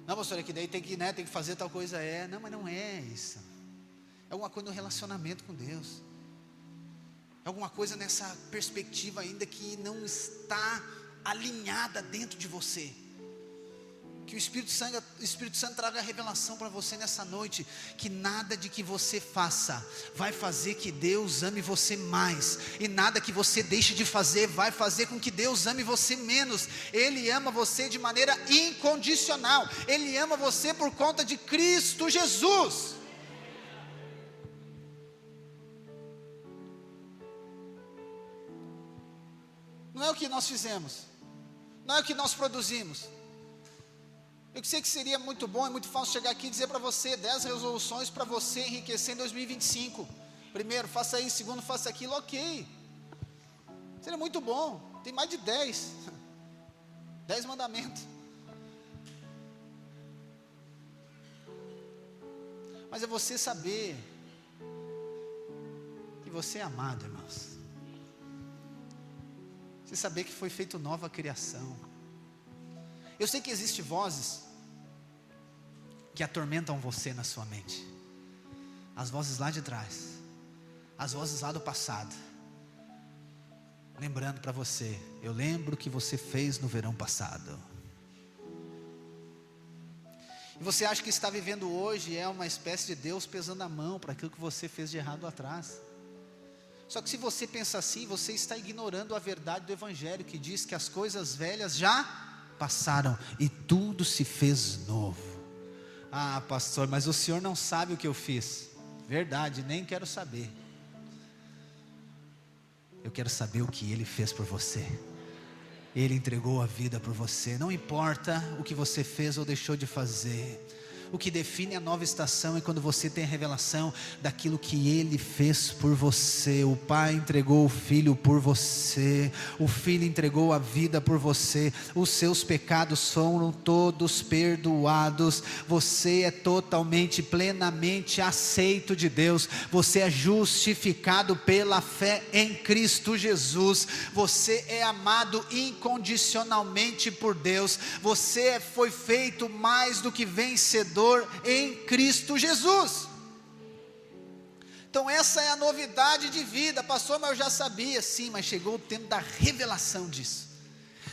Não, pastor, é que daí tem que, né, tem que fazer tal coisa, não, mas não é isso, é alguma coisa no relacionamento com Deus, é alguma coisa nessa perspectiva ainda que não está alinhada dentro de você, que o Espírito Santo traga a revelação para você nessa noite, que nada de que você faça vai fazer que Deus ame você mais, e nada que você deixe de fazer vai fazer com que Deus ame você menos. Ele ama você de maneira incondicional, Ele ama você por conta de Cristo Jesus. Não é o que nós fizemos, não é o que nós produzimos. Eu sei que seria muito bom e muito fácil chegar aqui e dizer para você 10 resoluções para você enriquecer em 2025. Primeiro, faça isso. Segundo, faça aquilo. Ok, seria muito bom. Tem mais de 10 mandamentos. Mas é você saber que você é amado, irmãos. Você saber que foi feito nova criação. Eu sei que existem vozes que atormentam você na sua mente, as vozes lá de trás, as vozes lá do passado, lembrando para você, eu lembro o que você fez no verão passado, e você acha que está vivendo hoje é uma espécie de Deus pesando a mão para aquilo que você fez de errado atrás. Só que se você pensa assim, você está ignorando a verdade do Evangelho, que diz que as coisas velhas já passaram e tudo se fez novo. Ah, pastor, mas o senhor não sabe o que eu fiz. Verdade, nem quero saber. Eu quero saber o que Ele fez por você. Ele entregou a vida por você. Não importa o que você fez ou deixou de fazer. O que define a nova estação é quando você tem a revelação daquilo que Ele fez por você. O Pai entregou o Filho por você, o Filho entregou a vida por você, os seus pecados foram todos perdoados, você é totalmente, plenamente aceito de Deus, você é justificado pela fé em Cristo Jesus, você é amado incondicionalmente por Deus, você foi feito mais do que vencedor em Cristo Jesus. Então essa é a novidade de vida. Pastor, mas eu já sabia. Sim, mas chegou o tempo da revelação disso,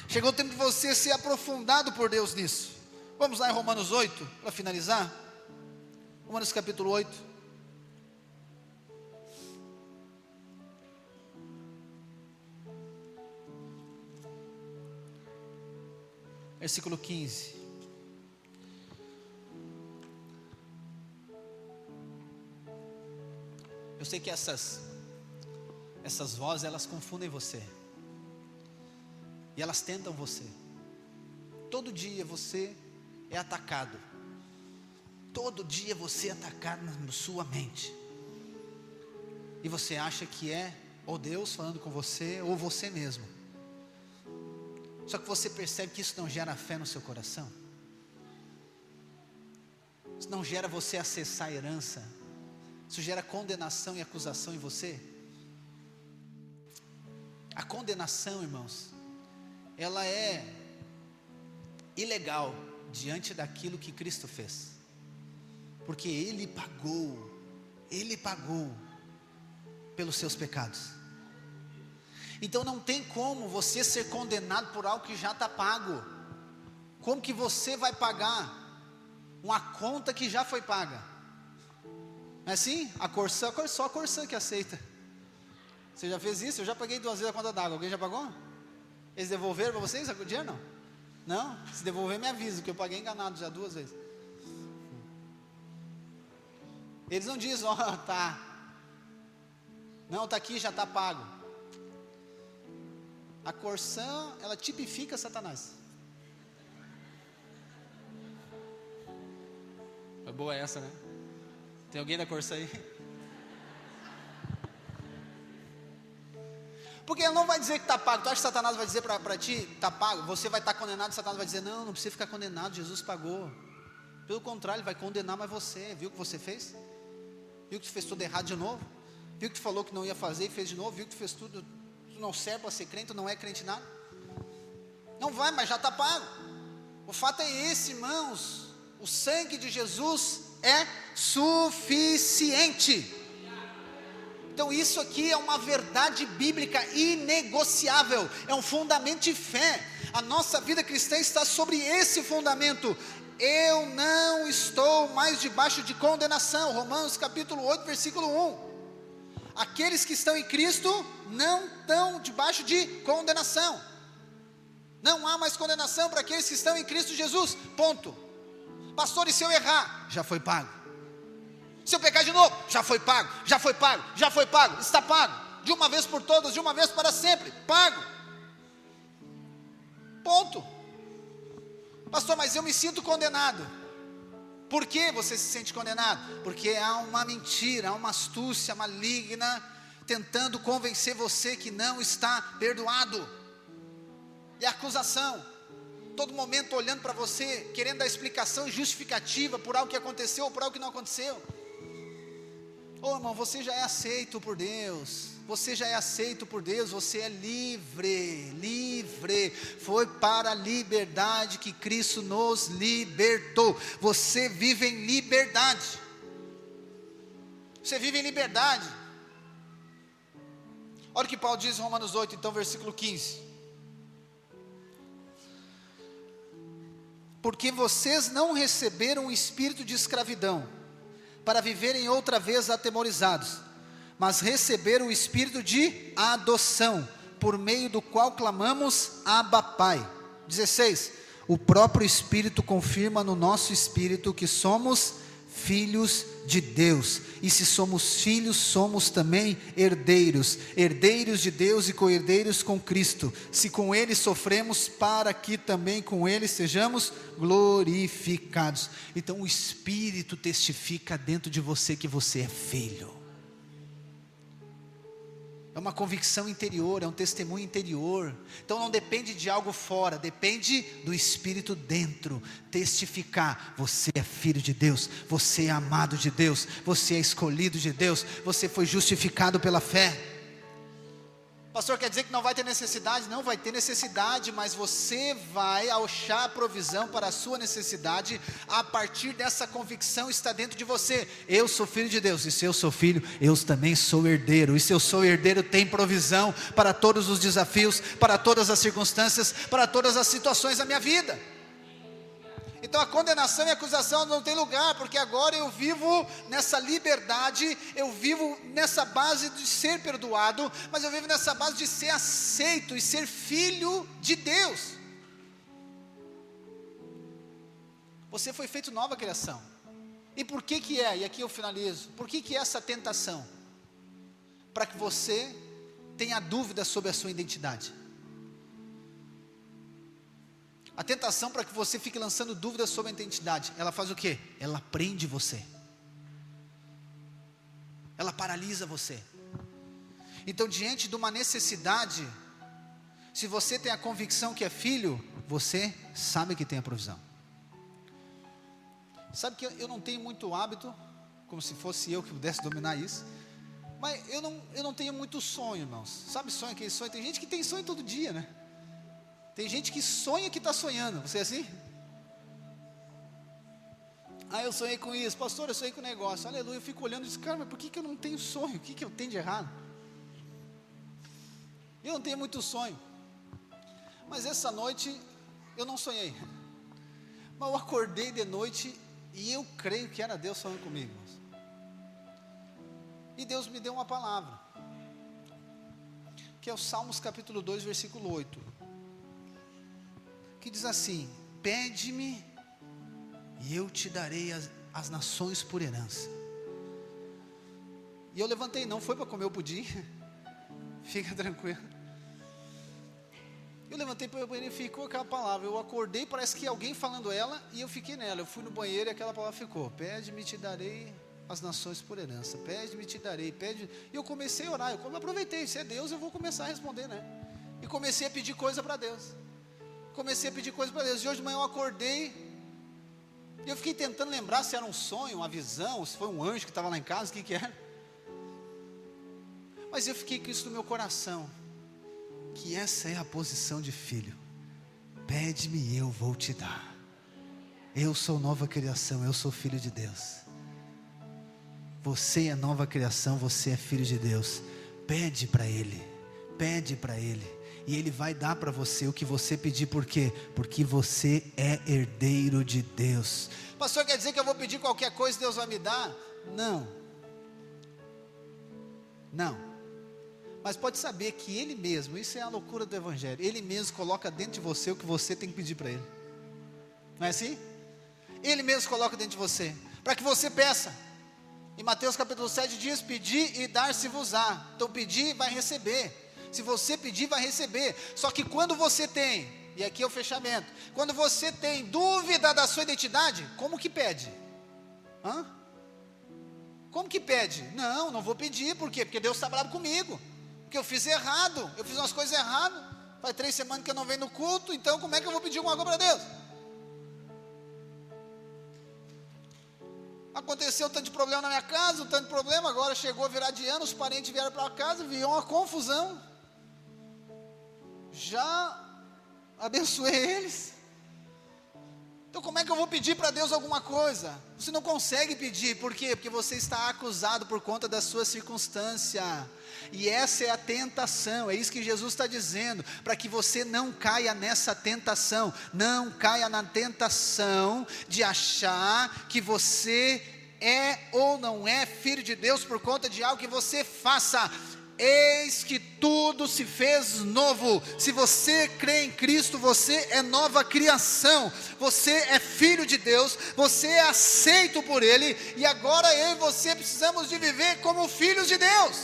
chegou o tempo de você ser aprofundado por Deus nisso. Vamos lá em Romanos 8, para finalizar. Romanos capítulo 8. Versículo 15. Eu sei que essas vozes, elas confundem você. E elas tentam você. Todo dia você é atacado. Todo dia você é atacado na sua mente. E você acha que é ou Deus falando com você, ou você mesmo. Só que você percebe que isso não gera fé no seu coração. Isso não gera você acessar a herança. Isso gera condenação e acusação em você. A condenação, irmãos, ela é ilegal diante daquilo que Cristo fez. Porque Ele pagou pelos seus pecados. Então não tem como você ser condenado por algo que já está pago. Como que você vai pagar uma conta que já foi paga? Não é assim? Só a Corsã que aceita. Você já fez isso? Eu já paguei 2 vezes a conta d'água. Alguém já pagou? Eles devolveram para vocês o dinheiro? Não? Não? Se devolver, me avisa, que eu paguei enganado já 2 vezes. Eles não dizem, tá. Não, tá aqui, já está pago. A Corsã, ela tipifica Satanás. É boa essa, né? Tem alguém da Corsã aí? Porque ele não vai dizer que está pago. Tu acha que Satanás vai dizer para ti, está pago? Você vai estar condenado, e Satanás vai dizer, não precisa ficar condenado, Jesus pagou. Pelo contrário, ele vai condenar mais você. Viu o que você fez? Viu que tu fez tudo errado de novo? Viu que tu falou que não ia fazer e fez de novo? Viu que tu fez tudo, tu não serve para ser crente, tu não é crente em nada? Não vai, mas já está pago. O fato é esse, irmãos. O sangue de Jesus é suficiente. Então isso aqui é uma verdade bíblica inegociável, é um fundamento de fé. A nossa vida cristã está sobre esse fundamento. Eu não estou mais debaixo de condenação. Romanos capítulo 8, versículo 1. Aqueles que estão em Cristo não estão debaixo de condenação. Não há mais condenação para aqueles que estão em Cristo Jesus, ponto. Pastor, e se eu errar? Já foi pago. Se eu pecar de novo? Já foi pago, já foi pago, já foi pago, está pago. De uma vez por todas, de uma vez para sempre, pago. Ponto. Pastor, mas eu me sinto condenado. Por que você se sente condenado? Porque há uma mentira, há uma astúcia maligna tentando convencer você que não está perdoado. E a acusação, todo momento olhando para você, querendo dar explicação justificativa por algo que aconteceu ou por algo que não aconteceu. Ô irmão, você já é aceito por Deus. Você já é aceito por Deus, você é livre. Foi para a liberdade que Cristo nos libertou. Você vive em liberdade. Você vive em liberdade. Olha o que Paulo diz em Romanos 8, então, versículo 15. Porque vocês não receberam o espírito de escravidão, para viverem outra vez atemorizados, mas receberam o espírito de adoção, por meio do qual clamamos, Abba, Pai. 16, o próprio Espírito confirma no nosso espírito que somos filhos de Deus, e se somos filhos, somos também herdeiros, herdeiros de Deus e co-herdeiros com Cristo, se com Ele sofremos, para que também com Ele sejamos glorificados. Então o Espírito testifica dentro de você que você é filho. É uma convicção interior, é um testemunho interior. Então não depende de algo fora, depende do Espírito dentro. Testificar, você é filho de Deus, você é amado de Deus, você é escolhido de Deus, você foi justificado pela fé. Pastor, quer dizer que não vai ter necessidade? Não vai ter necessidade, mas você vai achar a provisão para a sua necessidade, a partir dessa convicção está dentro de você. Eu sou filho de Deus, e se eu sou filho, eu também sou herdeiro, e se eu sou herdeiro, tem provisão para todos os desafios, para todas as circunstâncias, para todas as situações da minha vida. Então a condenação e a acusação não tem lugar, porque agora eu vivo nessa liberdade, eu vivo nessa base de ser perdoado, mas eu vivo nessa base de ser aceito e ser filho de Deus. Você foi feito nova criação. E por que é? E aqui eu finalizo. Por que é essa tentação? Para que você tenha dúvidas sobre a sua identidade. A tentação para que você fique lançando dúvidas sobre a identidade, ela faz o quê? Ela prende você. Ela paralisa você. Então, diante de uma necessidade, se você tem a convicção que é filho, você sabe que tem a provisão. Sabe que eu não tenho muito hábito, como se fosse eu que pudesse dominar isso, mas eu não tenho muito sonho, irmãos. Sabe sonho, aquele sonho? Tem gente que tem sonho todo dia, né? Tem gente que sonha que está sonhando. Você é assim? Eu sonhei com isso. Pastor, eu sonhei com o negócio. Aleluia, eu fico olhando e digo, cara, mas por que eu não tenho sonho? O que eu tenho de errado? Eu não tenho muito sonho. Mas essa noite, eu não sonhei. Mas eu acordei de noite e eu creio que era Deus falando comigo. E Deus me deu uma palavra. Que é o Salmos capítulo 2, versículo 8. Que diz assim: pede-me e eu te darei as nações por herança. E eu levantei, não foi para comer o pudim, fica tranquilo. Eu levantei para o banheiro e ficou aquela palavra. Eu acordei, parece que alguém falando ela, e eu fiquei nela. Eu fui no banheiro e aquela palavra ficou: pede-me e te darei as nações por herança. Pede-me e te darei, pede. E eu comecei a orar, eu aproveitei, se é Deus eu vou começar a responder, né? E comecei a pedir coisa para Deus. E hoje de manhã eu acordei, e eu fiquei tentando lembrar se era um sonho, uma visão, se foi um anjo que estava lá em casa, o que era. Mas eu fiquei com isso no meu coração, que essa é a posição de filho. Pede-me e eu vou te dar. Eu sou nova criação, eu sou filho de Deus. Você é nova criação, você é filho de Deus. Pede para Ele, e Ele vai dar para você o que você pedir. Por quê? Porque você é herdeiro de Deus. Pastor, quer dizer que eu vou pedir qualquer coisa e Deus vai me dar? Não. Mas pode saber que Ele mesmo, isso é a loucura do Evangelho, Ele mesmo coloca dentro de você o que você tem que pedir para Ele. Não é assim? Ele mesmo coloca dentro de você, para que você peça. Em Mateus capítulo 7 diz: pedir e dar-se-vos-á. Então pedir, vai receber. Se você pedir, vai receber. Só que quando você tem, e aqui é o fechamento, quando você tem dúvida da sua identidade, como que pede? Como que pede? Não vou pedir. Por quê? Porque Deus está bravo comigo, porque eu fiz errado, eu fiz umas coisas erradas, faz 3 semanas que eu não venho no culto, então como é que eu vou pedir alguma coisa para Deus? Aconteceu tanto de problema na minha casa, tanto de problema, agora chegou a virar de ano, os parentes vieram para casa, viu uma confusão. Já abençoei eles. Então como é que eu vou pedir para Deus alguma coisa? Você não consegue pedir, por quê? Porque você está acusado por conta da sua circunstância. E essa é a tentação, é isso que Jesus está dizendo, para que você não caia nessa tentação. Não caia na tentação de achar que você é ou não é filho de Deus por conta de algo que você faça. Eis que tudo se fez novo. Se você crê em Cristo, você é nova criação, você é filho de Deus, você é aceito por Ele, e agora eu e você precisamos de viver como filhos de Deus.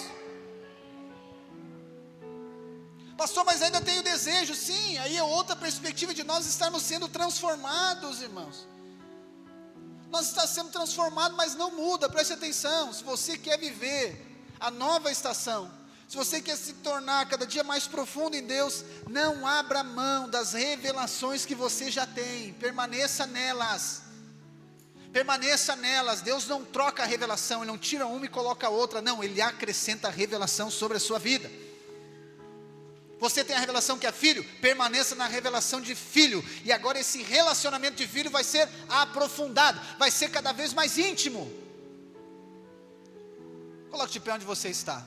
Pastor, mas ainda tenho desejo. Sim, aí é outra perspectiva de nós estarmos sendo transformados, irmãos. Nós estamos sendo transformados, mas não muda, preste atenção. Se você quer viver a nova estação, se você quer se tornar cada dia mais profundo em Deus, não abra mão das revelações que você já tem, permaneça nelas. Deus não troca a revelação, Ele não tira uma e coloca outra, não, Ele acrescenta a revelação sobre a sua vida. Você tem a revelação que é filho, permaneça na revelação de filho, e agora esse relacionamento de filho vai ser aprofundado, vai ser cada vez mais íntimo. Coloque de pé onde você está.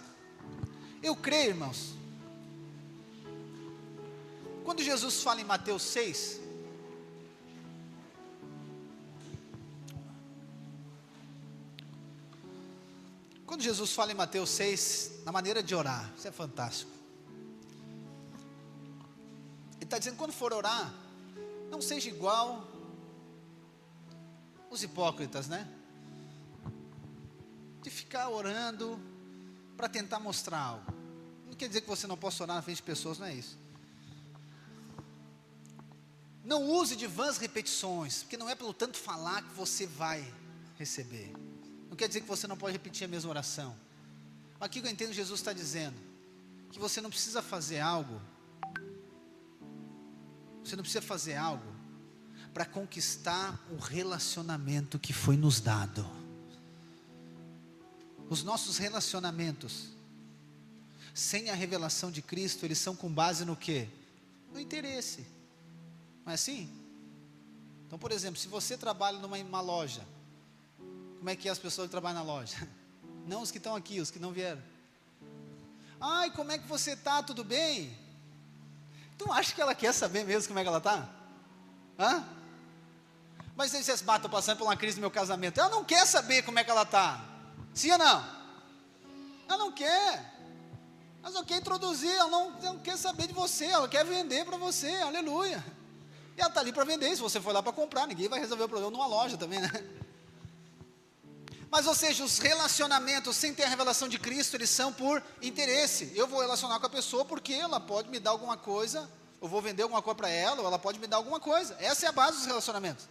Eu creio, irmãos, quando Jesus fala em Mateus 6, Quando Jesus fala em Mateus 6, na maneira de orar, isso é fantástico. Ele está dizendo, quando for orar, não seja igual os hipócritas, né? De ficar orando para tentar mostrar algo. Não quer dizer que você não possa orar na frente de pessoas, não é isso. Não use de vãs repetições, porque não é pelo tanto falar que você vai receber. Não quer dizer que você não pode repetir a mesma oração. Aqui que eu entendo, Jesus está dizendo que você não precisa fazer algo. Você não precisa fazer algo para conquistar o relacionamento que foi nos dado. Os nossos relacionamentos, sem a revelação de Cristo, eles são com base no quê? No interesse. Não é assim? Então, por exemplo, se você trabalha numa loja, como é que é as pessoas que trabalham na loja? Não os que estão aqui, os que não vieram. Ai, como é que você está? Tudo bem? Tu acha que ela quer saber mesmo como é que ela está? Hã? Mas aí vocês estou passando por uma crise no meu casamento. Ela não quer saber como é que ela está. Sim ou não? Ela não quer. Mas eu quero introduzir, ela não quer saber de você, ela quer vender para você, aleluia. E ela está ali para vender, se você for lá para comprar, ninguém vai resolver o problema numa loja também, né? Mas, ou seja, os relacionamentos sem ter a revelação de Cristo, eles são por interesse. Eu vou relacionar com a pessoa porque ela pode me dar alguma coisa, eu vou vender alguma coisa para ela, ou ela pode me dar alguma coisa. Essa é a base dos relacionamentos.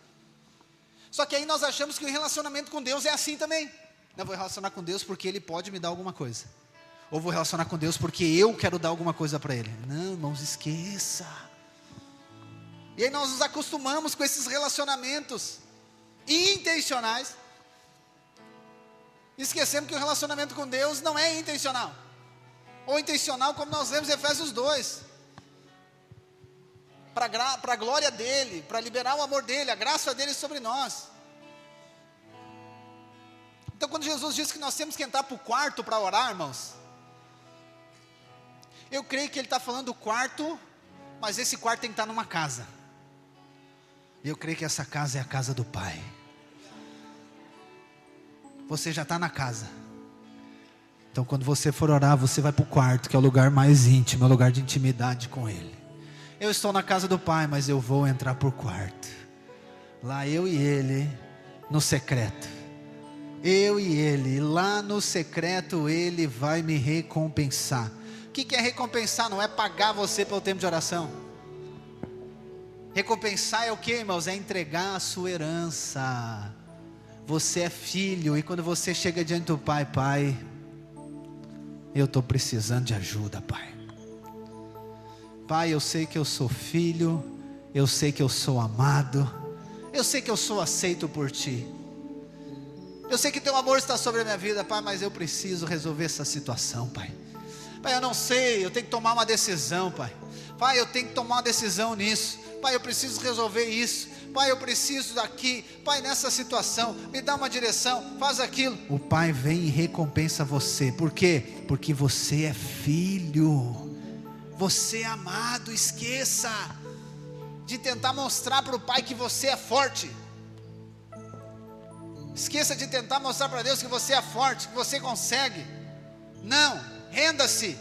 Só que aí nós achamos que o relacionamento com Deus é assim também. Eu vou relacionar com Deus porque Ele pode me dar alguma coisa. Ou vou relacionar com Deus porque eu quero dar alguma coisa para Ele. Não, irmãos, esqueça. E aí nós nos acostumamos com esses relacionamentos intencionais. Esquecemos que o relacionamento com Deus não é intencional. Ou intencional como nós lemos em Efésios 2. Para a glória dEle, para liberar o amor dEle, a graça dEle sobre nós. Então quando Jesus diz que nós temos que entrar para o quarto para orar, irmãos, eu creio que Ele está falando do quarto, mas esse quarto tem que estar numa casa. E eu creio que essa casa é a casa do Pai. Você já está na casa. Então quando você for orar, você vai para o quarto, que é o lugar mais íntimo, é o lugar de intimidade com Ele. Eu estou na casa do Pai, mas eu vou entrar para o quarto. Lá eu e Ele, no secreto. Eu e Ele, lá no secreto, Ele vai me recompensar. O que é recompensar? Não é pagar você pelo tempo de oração. Recompensar é o que, irmãos? É entregar a sua herança. Você é filho, e quando você chega diante do Pai, Pai, eu estou precisando de ajuda, Pai. Pai, eu sei que eu sou filho, eu sei que eu sou amado, eu sei que eu sou aceito por Ti. Eu sei que Teu amor está sobre a minha vida, Pai, mas eu preciso resolver essa situação, Pai. Pai, eu não sei, eu tenho que tomar uma decisão, Pai. Pai, eu tenho que tomar uma decisão nisso. Pai, eu preciso resolver isso. Pai, eu preciso daqui. Pai, nessa situação, me dá uma direção, faz aquilo. O Pai vem e recompensa você. Por quê? Porque você é filho. Você é amado. Esqueça de tentar mostrar para o Pai que você é forte. Esqueça de tentar mostrar para Deus que você é forte, que você consegue. Não, renda-se,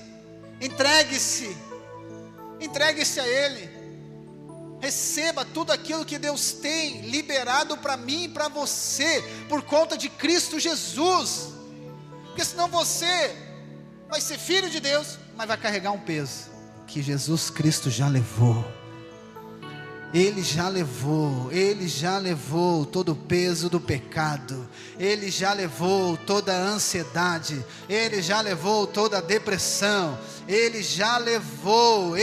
entregue-se a Ele. Receba tudo aquilo que Deus tem liberado para mim e para você, por conta de Cristo Jesus. Porque senão você vai ser filho de Deus, mas vai carregar um peso que Jesus Cristo já levou. Ele já levou todo o peso do pecado, Ele já levou toda a ansiedade, Ele já levou toda a depressão, Ele já levou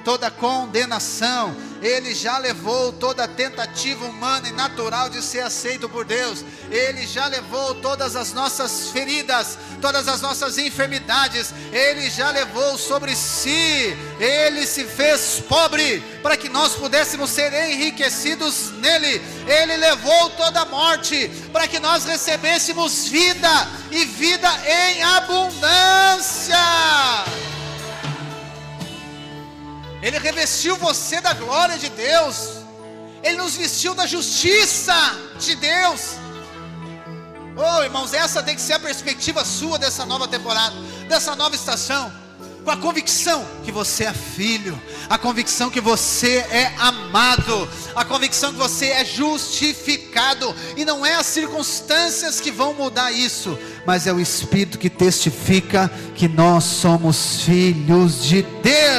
toda a condenação, Ele já levou toda a tentativa humana e natural de ser aceito por Deus, Ele já levou todas as nossas feridas, todas as nossas enfermidades, Ele já levou sobre si, Ele se fez pobre, para que nós pudéssemos ser enriquecidos nele. Ele levou toda a morte, para que nós recebêssemos vida, e vida em abundância. Ele revestiu você da glória de Deus, Ele nos vestiu da justiça de Deus. Oh, irmãos, essa tem que ser a perspectiva sua dessa nova temporada, dessa nova estação. Com a convicção que você é filho, a convicção que você é amado, a convicção que você é justificado, e não é as circunstâncias que vão mudar isso, mas é o Espírito que testifica que nós somos filhos de Deus.